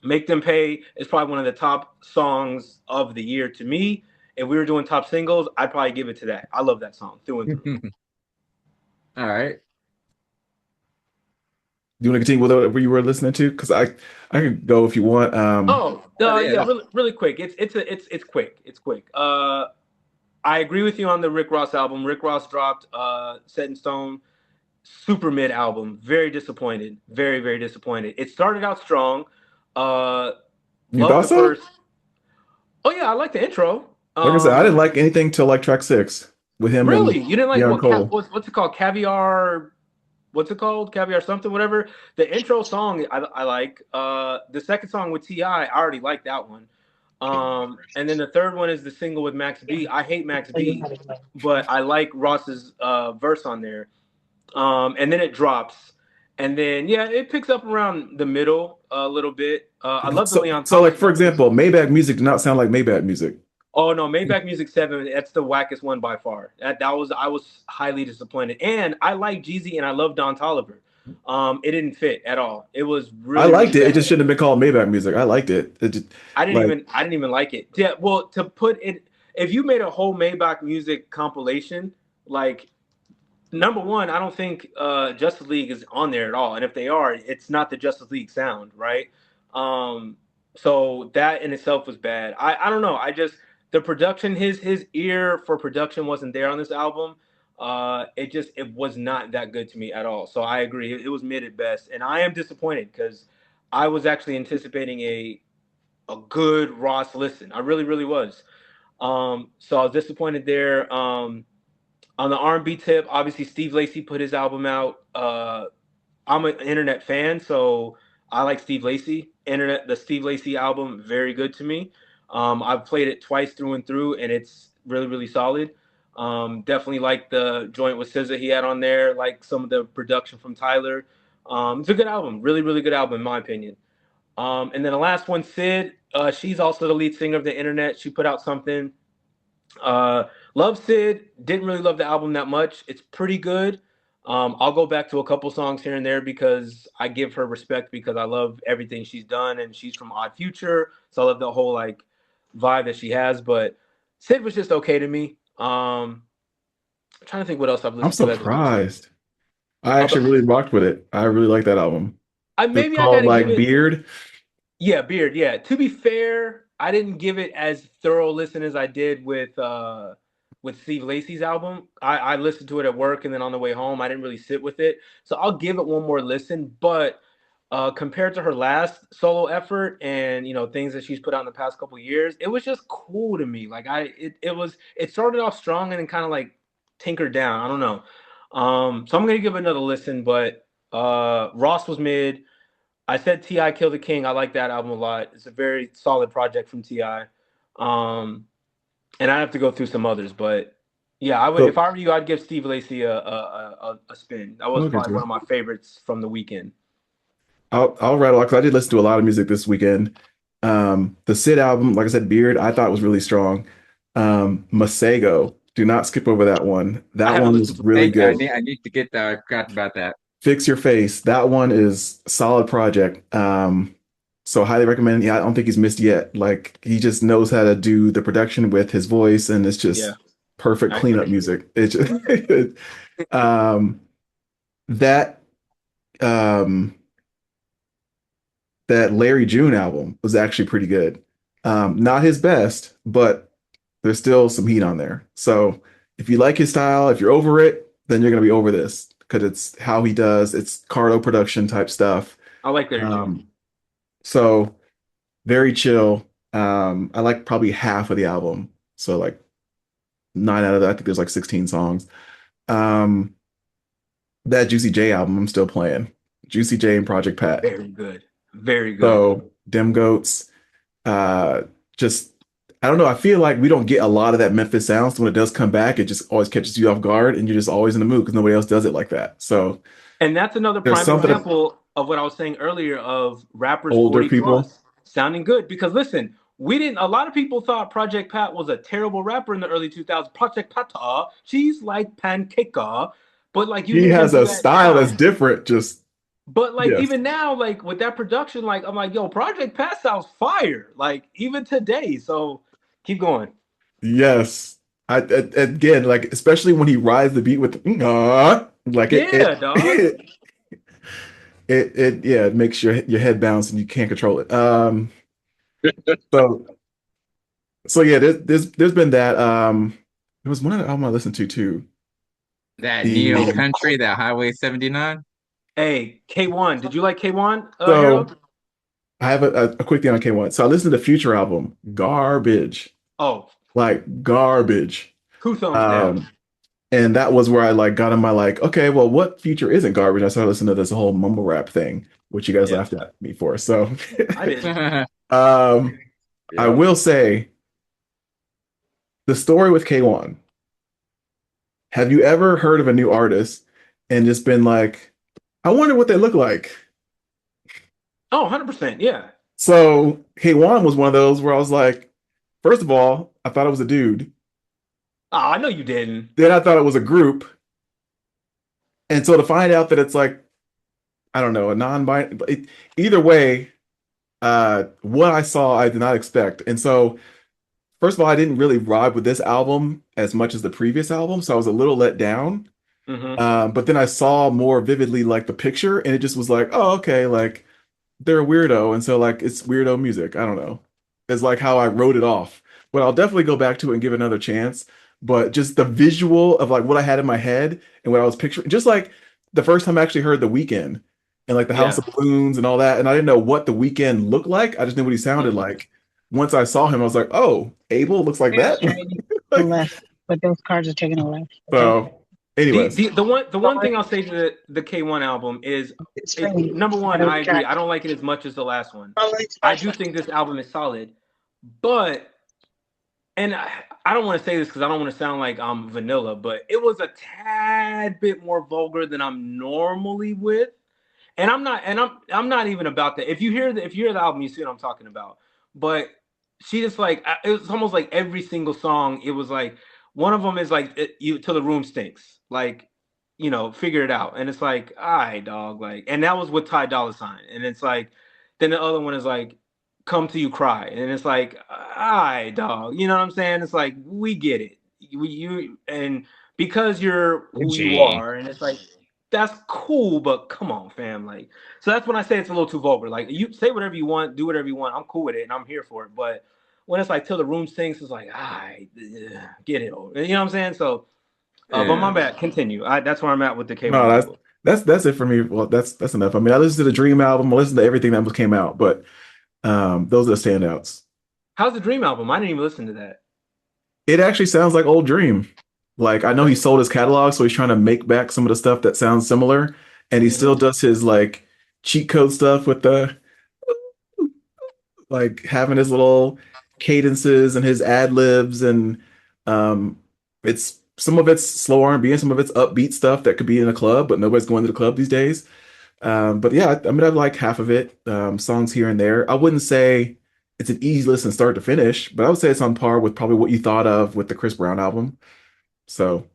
Make Them Pay is probably one of the top songs of the year to me. If we were doing top singles, I'd probably give it to that. I love that song through and through. All right. Do you want to continue with whatever you were listening to? Because I can go if you want. Oh, Yeah. yeah, really quick. It's quick. It's quick. I agree with you on the Rick Ross album. Rick Ross dropped Set in Stone, super mid album. Very disappointed. Very, very disappointed. It started out strong. You Love thought the so? first. Oh yeah, I like the intro. Like I said, I didn't like anything till like track 6 with him Really? and You didn't like Young Cole. what's it called? Caviar. What's it called? Caviar something, whatever. The intro song I like. The second song with T.I., I already like that one. And then the third one is the single with Max B. I hate Max B, but I like Ross's verse on there. And then it drops. And then yeah, it picks up around the middle a little bit. I love the Leon So like Thomas for verse. example, Maybach music did not sound like Maybach music. Oh no, Maybach Music 7, that's the wackest one by far. I was highly disappointed. And I like Jeezy and I love Don Toliver. It didn't fit at all. It was I really, really liked it. It bad. just shouldn't have been called Maybach music. I liked it. It just like I didn't even like it. Yeah, well, to put it, if you made a whole Maybach Music compilation, like number one, I don't think Justice League is on there at all. And if they are, it's not the Justice League sound, right? Um, so that in itself was bad. I don't know. I just the production, his ear for production wasn't there on this album. It was not that good to me at all. So I agree. It was mid at best. And I am disappointed because I was actually anticipating a good Ross listen. I really, really was. So I was disappointed there. On the R&B tip, obviously Steve Lacy put his album out. I'm an internet fan, so I like Steve Lacy. The Steve Lacy album, very good to me. I've played it twice through and through, and it's really, really solid. Definitely like the joint with SZA he had on there, like some of the production from Tyler. It's a good album, really, really good album in my opinion. And then the last one, Sid. She's also the lead singer of the Internet. She put out something. Uh, love Sid. Didn't really love the album that much. It's pretty good. I'll go back to a couple songs here and there because I give her respect because I love everything she's done, and she's from Odd Future, so I love the whole like vibe that she has. But Sid was just okay to me. I'm trying to think what else I've I'm listened to as of recent. surprised. I actually really rocked with it. I really like that album. It's Maybe I got called to give like it. Beard. Yeah, Beard. Yeah. To be fair, I didn't give it as thorough listen as I did with Steve Lacy's album. I listened to it at work and then on the way home. I didn't really sit with it, so I'll give it one more listen. But compared to her last solo effort and things that she's put out in the past couple years, it was just cool to me. Like it started off strong and then kind of like tinkered down. I don't know. So I'm gonna give it another listen. But Ross was mid. I said Ti Kill the King. I like that album a lot. It's a very solid project from Ti. And I have to go through some others, but yeah, I would if So I were you, I'd give Steve Lacy a spin. That was I'll get probably to one it. of my favorites from the weekend. I'll rattle because I did listen to a lot of music this weekend. The Sid album, like I said, Beard, I thought was really strong. Masego, do not skip over that one. I That haven't one listened was to really Thank you. good. I need to get that. I forgot about that. Fix Your Face, that one is a solid project. So highly recommend. Yeah, I don't think he's missed yet. Like he just knows how to do the production with his voice, and it's Yeah, just perfect I cleanup agree. music. It's just, um, that um, that Larry June album was actually pretty good. Not his best, but there's still some heat on there. So if you like his style, if you're over it, then you're gonna be over this because it's how he does. It's Carlo production type stuff. I like Larry June. Um, so very chill. I like probably half of the album. So like nine out of that. I think there's like 16 songs. Um, that Juicy J album, I'm still playing. Juicy J and Project Pat. Very good. Very good. So Dem Goats, uh, just I don't know. I feel like we don't get a lot of that Memphis sound. So when it does come back, it just always catches you off guard, and you're just always in the mood because nobody else does it like that. So And that's another there's prime something of example of what I was saying earlier of rappers older 40 people. plus sounding good. Because listen, we didn't, a lot of people thought Project Pat was a terrible rapper in the early 2000s. Project Pat, she's like pancake, but like you He hear him has do a that style that's now. different. Just But like yes, even now, like with that production, like I'm like, yo, Project Pat sounds fire. Like even today. So keep going. yes. Again, like especially when he rides the beat with the, like Yeah, dog. yeah, it makes your head bounce and you can't control it. So yeah, there's been that. There was one other album I listened to too. That Neo The Country, that Highway 79. Hey, K1. Did you like K1, so Harold? I have a quick thing on K1. So I listened to the Future album, garbage, Oh, like garbage. two thumbs down. Um, and that was where I like got on my like, okay, well, what Future isn't garbage? I started listening to this whole mumble rap thing, which you guys Yeah, laughed at me for. So, I didn't. um, I Yep. will say the story with K1. Have you ever heard of a new artist and just been like, I wonder what they look like? Oh, 100%. Yeah. So K1 was one of those where I was like, first of all, I thought it was a dude. Oh, I know you didn't. Then I thought it was a group. And so to find out that it's like, I don't know, a non-binary, either way, what I saw, I did not expect. And so, first of all, I didn't really vibe with this album as much as the previous album. So I was a little let down. Mm-hmm. But then I saw more vividly like the picture and it just was like, oh, okay, like they're a weirdo. And so like it's weirdo music. I don't know. It's like how I wrote it off. But I'll definitely go back to it and give it another chance. But just the visual of like what I had in my head and what I was picturing, just like the first time I actually heard The Weeknd and like the House Yeah. of Balloons and all that. And I didn't know what The Weeknd looked like. I just knew what he sounded Mm-hmm. like. Once I saw him, I was like, oh, Abel looks like Go that. straight Like, left, but those cars are taking a left. Okay. so. Anyways, The one thing I'll say to the K1 album is number one, I agree. I don't like it as much as the last one. I do think this album is solid, but and I don't want to say this because I don't want to sound like I'm vanilla, but it was a tad bit more vulgar than I'm normally with. And I'm not even about that. If you hear the album, you see what I'm talking about. But she just like it was almost like every single song. It was like one of them is like you till the room stinks. Like, figure it out. And it's like, all right, dog. Like, and that was with Ty Dolla Sign. And it's like, then the other one is like, come to you cry. And it's like, all right, dog. You know what I'm saying? It's like we get it. You and because you're who you Gee. are, and it's like that's cool, but come on, fam. Like, so that's when I say it's a little too vulgar. Like, you say whatever you want, do whatever you want. I'm cool with it, and I'm here for it. But when it's like till the room stinks, it's like, I get it over. You know what I'm saying? So, but my Yeah. bad. Continue. That's where I'm at with the K1 no, album. that's it for me. Well, that's enough. I mean, I listened to the Dream album, I listened to everything that came out, but those are the standouts. How's the Dream album? I didn't even listen to that. It actually sounds like old Dream. Like I know he Okay. sold his catalog, so he's trying to make back some of the stuff that sounds similar, and he still Mm-hmm. does his like cheat code stuff with the like having his little cadences and his ad libs, and um, it's some of it's slow R&B and some of it's upbeat stuff that could be in a club, but nobody's going to the club these days. But yeah, I mean, I like half of it. Songs here and there. I wouldn't say it's an easy listen start to finish, but I would say it's on par with probably what you thought of with the Chris Brown album. So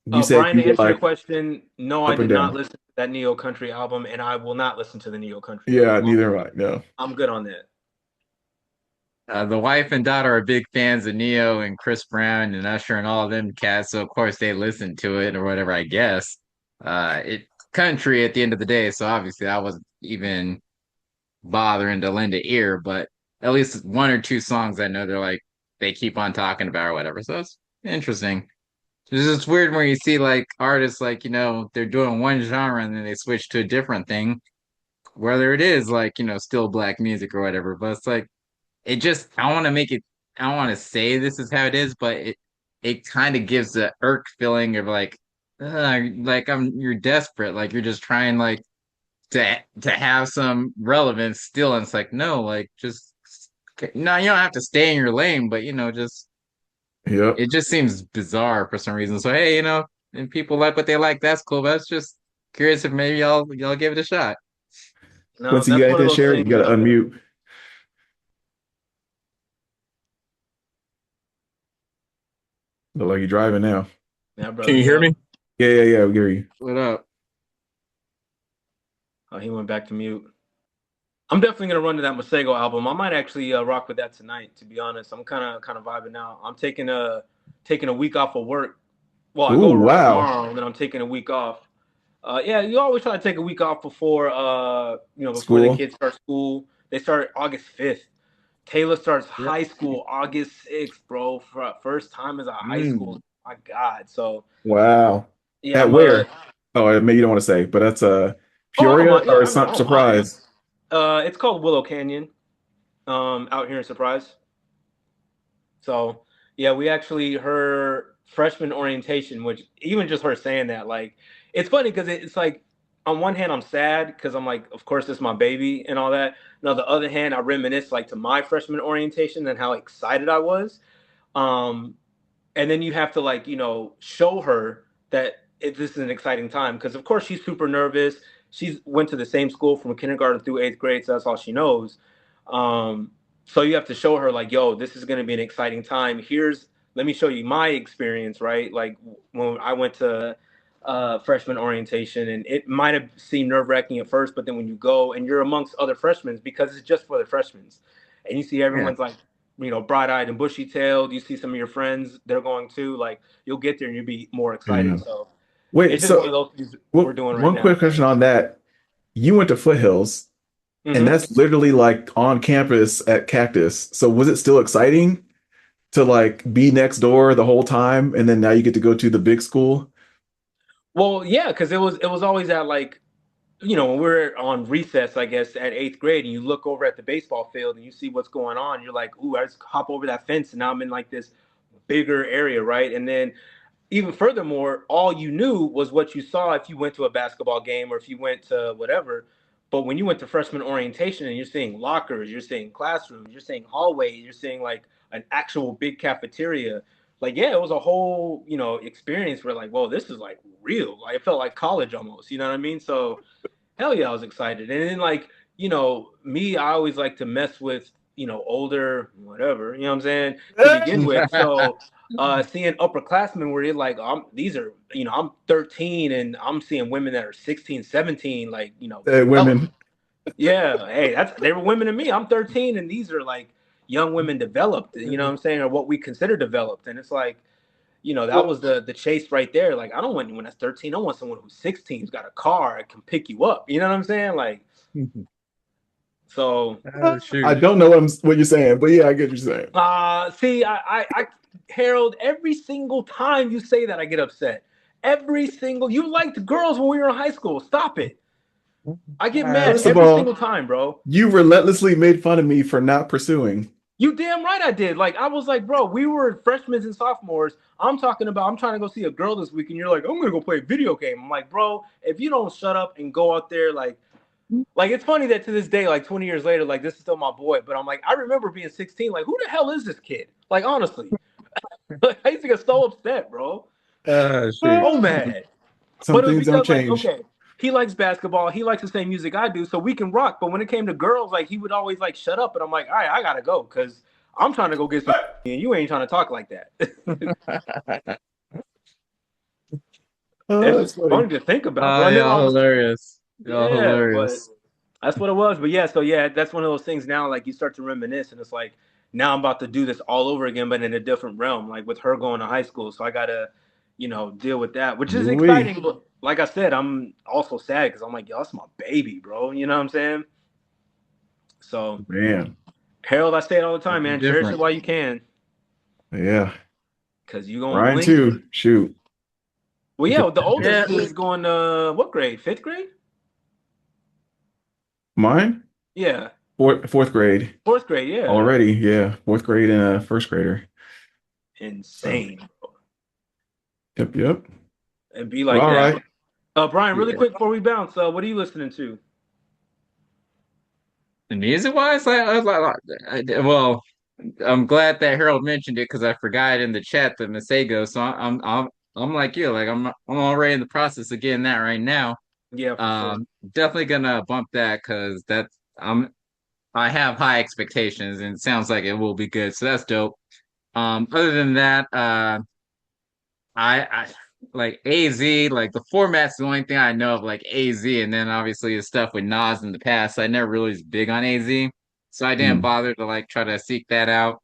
you said Brian, you to were answer your like question, no, I up and did not down. listen to that Neo Country album, and I will not listen to the Neo Country Yeah, album. neither am I. No. I'm good on that. The wife and daughter are big fans of Neo and Chris Brown and Usher and all of them cats, so of course they listen to it or whatever, I guess. It country at the end of the day, so obviously I wasn't even bothering to lend an ear, but at least one or two songs I know they're like they keep on talking about or whatever. So it's interesting. It's just weird when you see like artists like, they're doing one genre and then they switch to a different thing, whether it is like, still black music or whatever. But it's like it just I want to make it I don't want to say this is how it is, but it kind of gives the irk feeling of like you're desperate, like you're just trying like to have some relevance still, and it's like no, like just no, you don't have to stay in your lane, but just Yep. it just seems bizarre for some reason. So hey, and people like what they like, that's cool. But it's just curious if maybe y'all give it a shot. No, Quincy, you got that's one anything of to those share? You things got to that I'm gonna. unmute. Look like you're driving now. Yeah, Can brother. you hear Yep. me? Yeah. We hear you. What up? Oh, he went back to mute. I'm definitely gonna run to that Masego album. I might actually rock with that tonight. To be honest, I'm kind of vibing now. I'm taking a week off of work. Well, I Ooh, go to work wow. tomorrow, and then I'm taking a week off. Yeah, you always try to take a week off before before the School. kids start school. They start August 5th. Taylor starts Yep. high school August 6th, bro. For first time as a high school. Mm. My God. So Wow. yeah, At I'm where? Oh, maybe you don't want to say, but that's oh, I don't Peoria mind. Yeah, or I mean, I don't mind. Surprise. It's called Willow Canyon, out here in Surprise. So yeah, we actually her freshman orientation, which even just her saying that, like, it's funny because it's like on one hand I'm sad because I'm like, of course it's my baby and all that. And on the other hand, I reminisce like to my freshman orientation and how excited I was. Um, and then you have to like show her that this is an exciting time because of course she's super nervous. She's went to the same school from kindergarten through eighth grade, so that's all she knows. um, so you have to show her like, yo, this is going to be an exciting time. Let me show you my experience, right? Like when I went to freshman orientation, and it might have seemed nerve-wracking at first, but then when you go and you're amongst other freshmen, because it's just for the freshmen, and you see Yeah. everyone's like bright-eyed and bushy-tailed. You see some of your friends, they're going too. Like you'll get there and you'll be more Yeah. excited. So Wait, it's just one so of those things we're well, doing right one now. quick question on that. You went to Foothills, and Mm-hmm. that's literally like on campus at Cactus. So was it still exciting to like be next door the whole time, and then now you get to go to the big school? Well, yeah, because it was always at like when we're on recess, I guess, at eighth grade, and you look over at the baseball field and you see what's going on, you're like, ooh, I just hop over that fence and now I'm in like this bigger area, right? And then even furthermore, all you knew was what you saw if you went to a basketball game or if you went to whatever. But when you went to freshman orientation and you're seeing lockers, you're seeing classrooms, you're seeing hallways, you're seeing like an actual big cafeteria. Like, yeah, it was a whole, experience where like, whoa, this is like real. Like it felt like college almost, you know what I mean? So hell yeah, I was excited. And then like, me, I always like to mess with, older, whatever, you know what I'm saying, to begin with. So seeing upperclassmen where you're like, I'm 13 and I'm seeing women that are 16, 17, like, developed. Women. Yeah, hey, they were women to me. I'm 13 and these are like young women developed, you know what I'm saying, or what we consider developed. And it's like, that was the chase right there. Like, I don't want anyone that's 13. I want someone who's 16, who's got a car and can pick you up. You know what I'm saying? Like, so. I don't know what you're saying, but yeah, I get what you're saying. See, I Harold, every single time you say that, I get upset. You liked girls when we were in high school. Stop it. I get mad every single time, bro. You relentlessly made fun of me for not pursuing. You damn right I did. Like, I was like, bro, we were freshmen and sophomores. I'm trying to go see a girl this week, and you're like, I'm going to go play a video game. I'm like, bro, if you don't shut up and go out there, like, it's funny that to this day, like 20 years later, like, this is still my boy. But I'm like, I remember being 16. Like, who the hell is this kid? Like, honestly. I used to get so upset, bro. So mad. Some things don't change. Like, okay, he likes basketball. He likes the same music I do, so we can rock. But when it came to girls, like, he would always like shut up, and I'm like, all right, I gotta go because I'm trying to go get some, and you ain't trying to talk like that. It's funny to think about. Hilarious. Hilarious. That's what it was. But yeah, so yeah, that's one of those things now. Like, you start to reminisce, and it's like, now I'm about to do this all over again, but in a different realm. Like with her going to high school, so I gotta, deal with that, which is exciting. But like I said, I'm also sad because I'm like, yo, that's my baby, bro. You know what I'm saying? So, man, Harold, I say it all the time, man. Cherish it while you can. Yeah. Because you going Ryan too. Shoot. Well, yeah, the oldest is going what grade? 5th grade? Mine? Yeah. Fourth grade. 4th grade, yeah. Already, yeah. 4th grade and a first grader. Insane, bro. Yep. And be like that. Right. Brian, really quick before we bounce, what are you listening to? Music wise, well, I'm glad that Harold mentioned it because I forgot in the chat the Masego. So I'm like you, like I'm already in the process of getting that right now. Yeah, for sure. Definitely gonna bump that because I have high expectations and it sounds like it will be good. So that's dope. Other than that, I like AZ, like the format's the only thing I know of like AZ, and then obviously the stuff with Nas in the past. I never really was big on AZ, so I didn't bother to like try to seek that out.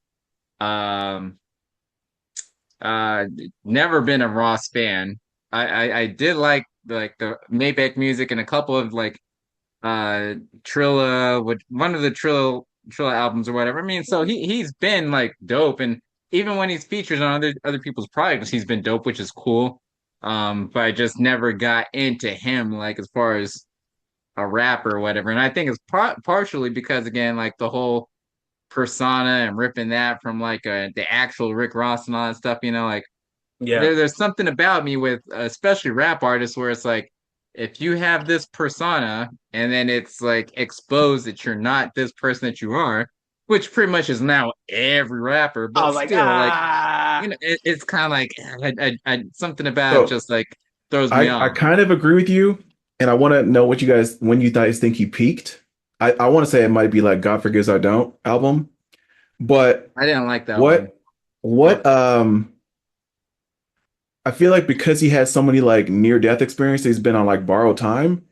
Um, never been a Ross fan. I did like the Maybach music and a couple of like Trilla, with one of the Trilla albums or whatever. I mean, so he's been like dope, and even when he's featured on other people's projects, he's been dope, which is cool. But I just never got into him like as far as a rapper or whatever. And I think it's partially because again, like the whole persona and ripping that from like the actual Rick Ross and all that stuff, like there's something about me with especially rap artists where it's like if you have this persona and then it's like exposed that you're not this person that you are, which pretty much is now every rapper, but still like it's kind of like I something about it just like throws me off. I kind of agree with you, and I want to know when you guys think he peaked. I want to say it might be like God Forgives I Don't album, but I didn't like that one. I feel like because he had so many like near death experiences, he's been on like borrowed time.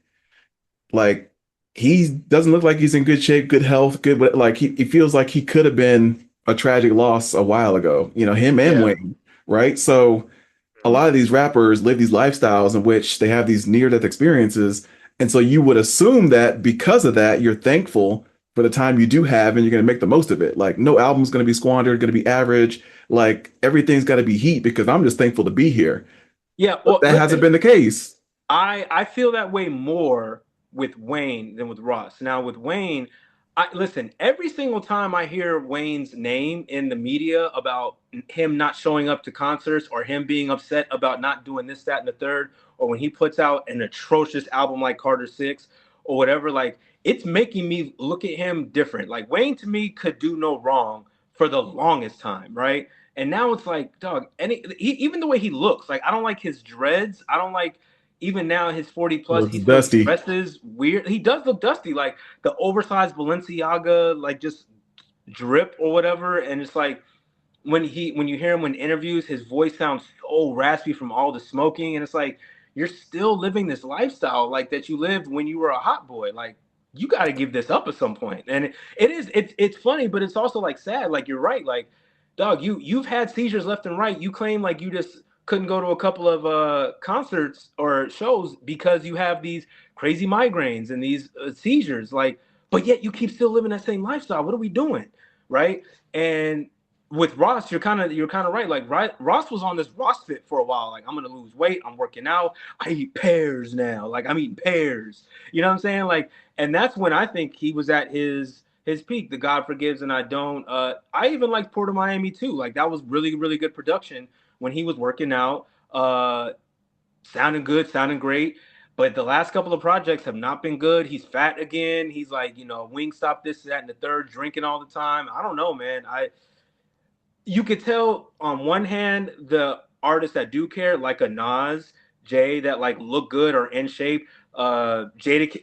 Like he doesn't look like he's in good shape, good health, good. Like he feels like he could have been a tragic loss a while ago. Him and Wayne, right? So a lot of these rappers live these lifestyles in which they have these near death experiences, and so you would assume that because of that, you're thankful for the time you do have, and you're going to make the most of it. Like no album's going to be squandered, going to be average. Like everything's got to be heat because I'm just thankful to be here. Yeah, well, that hasn't been the case. I feel that way more with Wayne than with Ross. Now with Wayne, I listen, every single time I hear Wayne's name in the media about him not showing up to concerts or him being upset about not doing this, that, and the third, or when he puts out an atrocious album like Carter Six or whatever, like it's making me look at him different. Like Wayne to me could do no wrong for the longest time, right? And now it's like, dog, even the way he looks, like I don't like his dreads. I don't like even now his 40 plus, Looks he still dusty. dresses weird. He does look dusty. Like the oversized Balenciaga, like just drip or whatever. And it's like when you hear him in interviews, his voice sounds so raspy from all the smoking. And it's like you're still living this lifestyle like that you lived when you were a hot boy. Like you got to give this up at some point. And it's funny, but it's also like sad. Like you're right. Like dog, you've had seizures left and right. You claim like you just couldn't go to a couple of concerts or shows because you have these crazy migraines and these seizures. Like, but yet you keep still living that same lifestyle. What are we doing, right? And with Ross, you're kind of right. Like Ross was on this Ross fit for a while. Like I'm gonna lose weight. I'm working out. I eat pears now. Like I'm eating pears. You know what I'm saying? Like, and that's when I think he was at his peak. The God Forgives and I Don't. I even liked Port of Miami too. Like that was really really good production when he was working out. Sounding good, sounding great. But the last couple of projects have not been good. He's fat again. He's like, Wingstop, this, that, and the third, drinking all the time. I don't know, man. You could tell on one hand the artists that do care, like a Nas, Jay, that like look good or in shape. Jadakiss,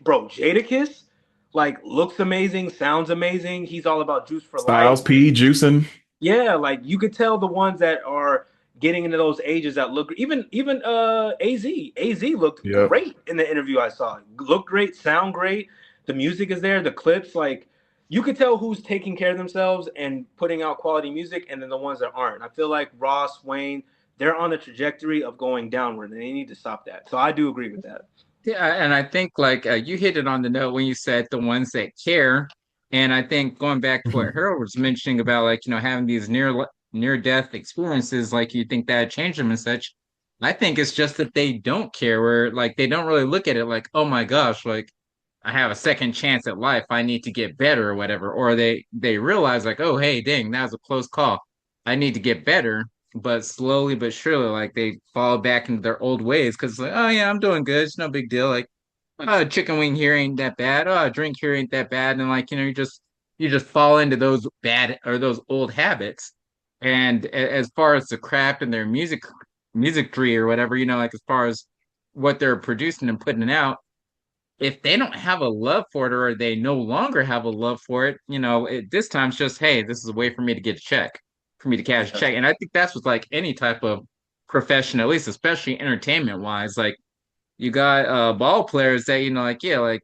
like looks amazing, sounds amazing. He's all about juice for life. Styles P juicing. Yeah, like you could tell the ones that are getting into those ages that look even AZ looked Yep. great in the interview I saw. Looked great, sound great. The music is there, the clips, like you could tell who's taking care of themselves and putting out quality music, and then the ones that aren't. I feel like Ross, Wayne, they're on the trajectory of going downward, and they need to stop that. So I do agree with that. Yeah, and I think like you hit it on the note when you said the ones that care, and I think going back to what Mhm. Harold was mentioning about like having these near death experiences, like you think that changed them and such. I think it's just that they don't care, where like they don't really look at it like, oh my gosh, like I have a second chance at life, I need to get better or whatever, or they realize like, oh hey, dang, that was a close call, I need to get better, but slowly but surely, like they fall back into their old ways because like, oh yeah, I'm doing good. It's no big deal. Like, chicken wing here ain't that bad. Oh, a drink here ain't that bad. And like, you just fall into those bad or those old habits. And as far as the craft and their music tree or whatever, like as far as what they're producing and putting out, if they don't have a love for it or they no longer have a love for it, this time it's just, hey, this is a way for me to get a check, for me to cash a Yeah. check. And I think that's with like any type of profession, at least especially entertainment wise. Like you got ball players that, like, yeah, like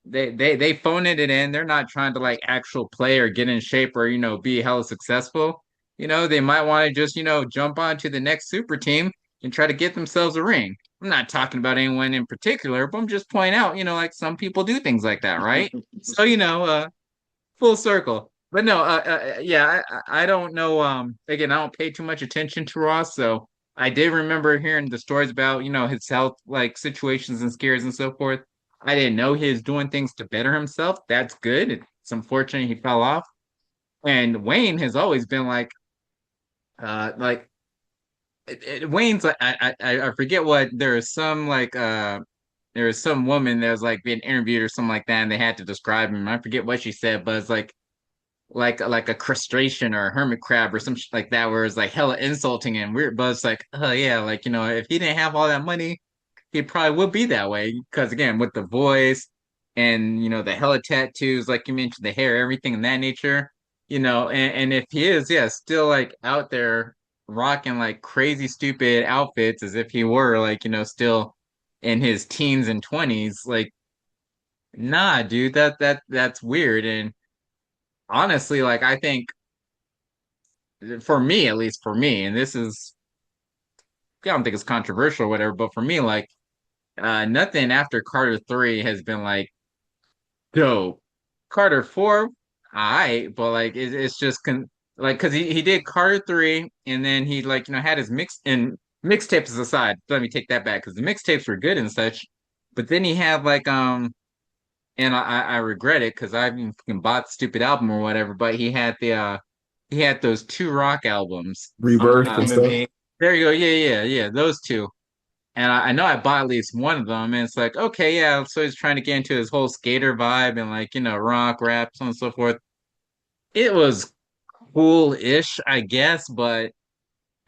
they phone it in. They're not trying to like actual play or get in shape or, be hella successful. They might want to just, jump onto the next super team and try to get themselves a ring. I'm not talking about anyone in particular, but I'm just pointing out, like some people do things like that, right? So, full circle. But no, yeah, I don't know. Again, I don't pay too much attention to Ross, so I did remember hearing the stories about, his health like situations and scares and so forth. I didn't know he was doing things to better himself. That's good. It's unfortunate he fell off. And Wayne has always been like Wayne's like I forget what there is some like there was some woman that was like being interviewed or something like that, and they had to describe him. I forget what she said, but it's like a crustacean or a hermit crab or some shit like that, where it's like hella insulting and weird. But it's like, oh yeah, like if he didn't have all that money, he probably would be that way. Because again, with the voice and the hella tattoos, like you mentioned, the hair, everything in that nature, and if he is, yeah, still like out there rocking like crazy stupid outfits as if he were like, still in his teens and 20s, like nah, dude, that's weird. And honestly, like I think for me, at least for me, and this is, I don't think it's controversial or whatever, but for me, like nothing after Carter 3 has been like dope. Carter 4, I but like it's just like because he did Carter 3 and then he like had his mixtapes aside. Let me take that back because the mixtapes were good and such, but then he had like and I regret it because I even fucking bought the stupid album or whatever. But he had those two rock albums. I'm Rebirth only and human stuff. being. There you go. Yeah. Those two. And I know I bought at least one of them, and it's like, okay, yeah. So he's trying to get into his whole skater vibe and like, rock, rap, so on and so forth. It was cool-ish, I guess, but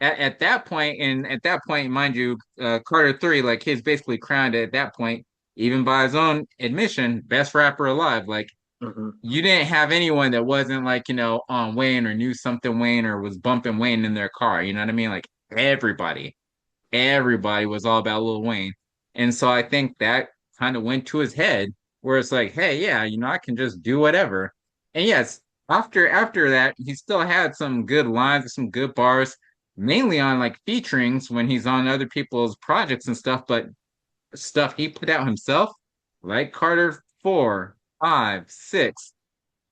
at that point, and at that point, mind you, Carter 3, like he's basically crowned at that point, even by his own admission, best rapper alive. Like Mhm. you didn't have anyone that wasn't like, on Wayne or knew something Wayne or was bumping Wayne in their car. You know what I mean? Like everybody was all about Lil Wayne. And so I think that kind of went to his head where it's like, hey, yeah, I can just do whatever. And yes, after that, he still had some good lines, some good bars, mainly on like featurings when he's on other people's projects and stuff, but stuff he put out himself, like Carter 4, 5, 6.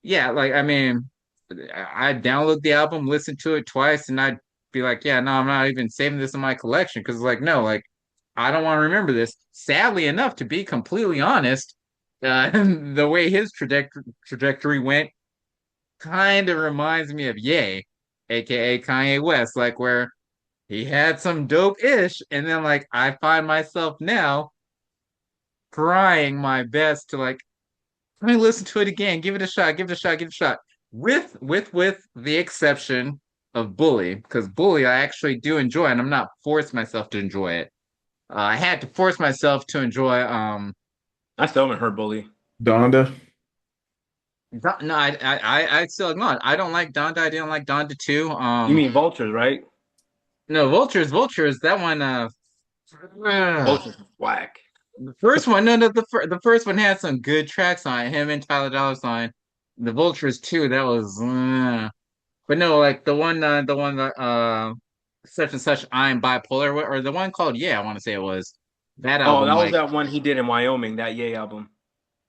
Yeah, like I mean, I download the album, listen to it twice, and I'd be like, yeah, no, I'm not even saving this in my collection because like, no, like I don't want to remember this. Sadly enough, to be completely honest, the way his trajectory went kind of reminds me of Ye, aka Kanye West, like where he had some dope-ish, and then like I find myself now trying my best to like let me listen to it again. Give it a shot. Give it a shot. Give it a shot. With the exception of Bully, because Bully I actually do enjoy, and I'm not forced myself to enjoy it. I had to force myself to enjoy. I still haven't heard Bully. Donda. No, I still no. I don't like Donda. I didn't like Donda 2. You mean Vultures, right? No, Vultures. That one. Vultures is whack. The first one. No. The first one had some good tracks on it. Him and Tyler Dollar Sign. The Vultures 2. That was. But no, like the one that such and such I'm bipolar or the one called I want to say it was that Oh, album that was like that one he did in Wyoming, that Ye album.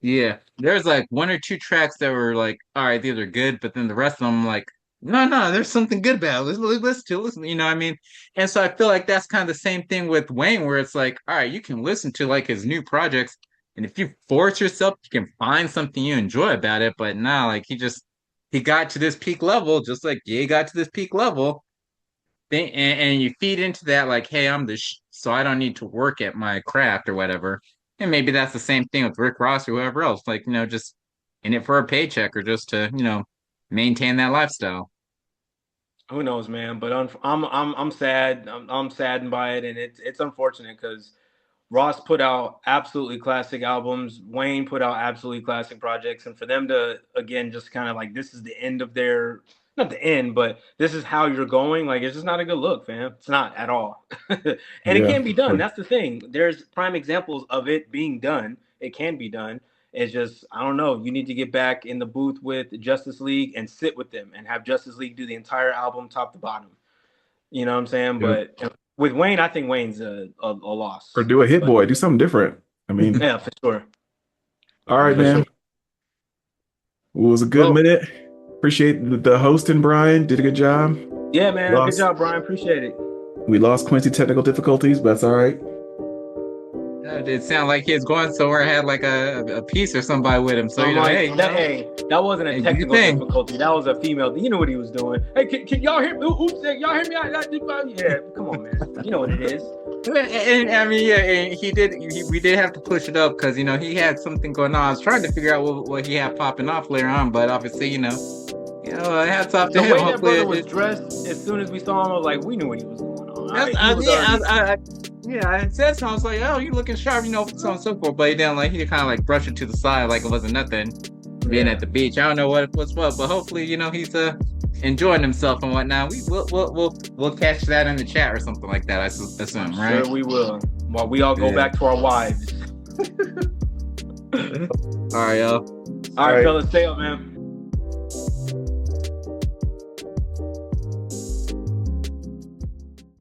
yeah, there's like one or two tracks that were like all right, these are good, but then the rest of them like no, there's something good about it. Listen, you know what I mean? And so I feel like that's kind of the same thing with Wayne where it's like all right, you can listen to like his new projects and if you force yourself, you can find something you enjoy about it, but now like he got to this peak level just like Ye got to this peak level and you feed into that like, hey, I'm so I don't need to work at my craft or whatever. And maybe that's the same thing with Rick Ross or whoever else, like just in it for a paycheck or just to maintain that lifestyle. Who knows, man? But I'm sad. I'm saddened by it, and it's unfortunate because Ross put out absolutely classic albums. Wayne put out absolutely classic projects, and for them to again just kind of like this is the end of their not the end, but this is how you're going. Like it's just not a good look, fam. It's not at all, and it Yeah. can be done. That's the thing. There's prime examples of it being done. It can be done. It's just I don't know. You need to get back in the booth with Justice League and sit with them and have Justice League do the entire album top to bottom. You know what I'm saying? Yeah. But with Wayne, I think Wayne's a loss. Or do a Hit But Boy. Do something different. I mean, yeah, for sure. all right, For man. sure. It was a good Well, minute. Appreciate the hosting, Brian. Did a good job. Yeah, man. Lost. Good job, Brian. Appreciate it. We lost Quincy technical difficulties, but that's all right. it sounded like he was going somewhere, had like a piece or somebody with him. So I'm like, hey, that wasn't hey, a do your technical thing. difficulty. That was a female. You know what he was doing. Hey, can y'all hear me? Oops, y'all hear me? Yeah, come on, man. You know what it is. And I mean, yeah, and we did have to push it up because he had something going on. I was trying to figure out what he had popping off later on, but obviously, hats off to The him. way that Hopefully, brother was dressed, as soon as we saw him, I was like, we knew what he was going on. I said so. I was like, oh, you looking sharp, so on and so forth. But then, like, he kind of like brushed it to the side, like it wasn't nothing. Being at the beach, I don't know what's what, but hopefully, he's enjoying himself and whatnot. We'll catch that in the chat or something like that. I assume, right? Sure, we will. While we all go back to our wives. All right, y'all. All right, fellas, stay up, man.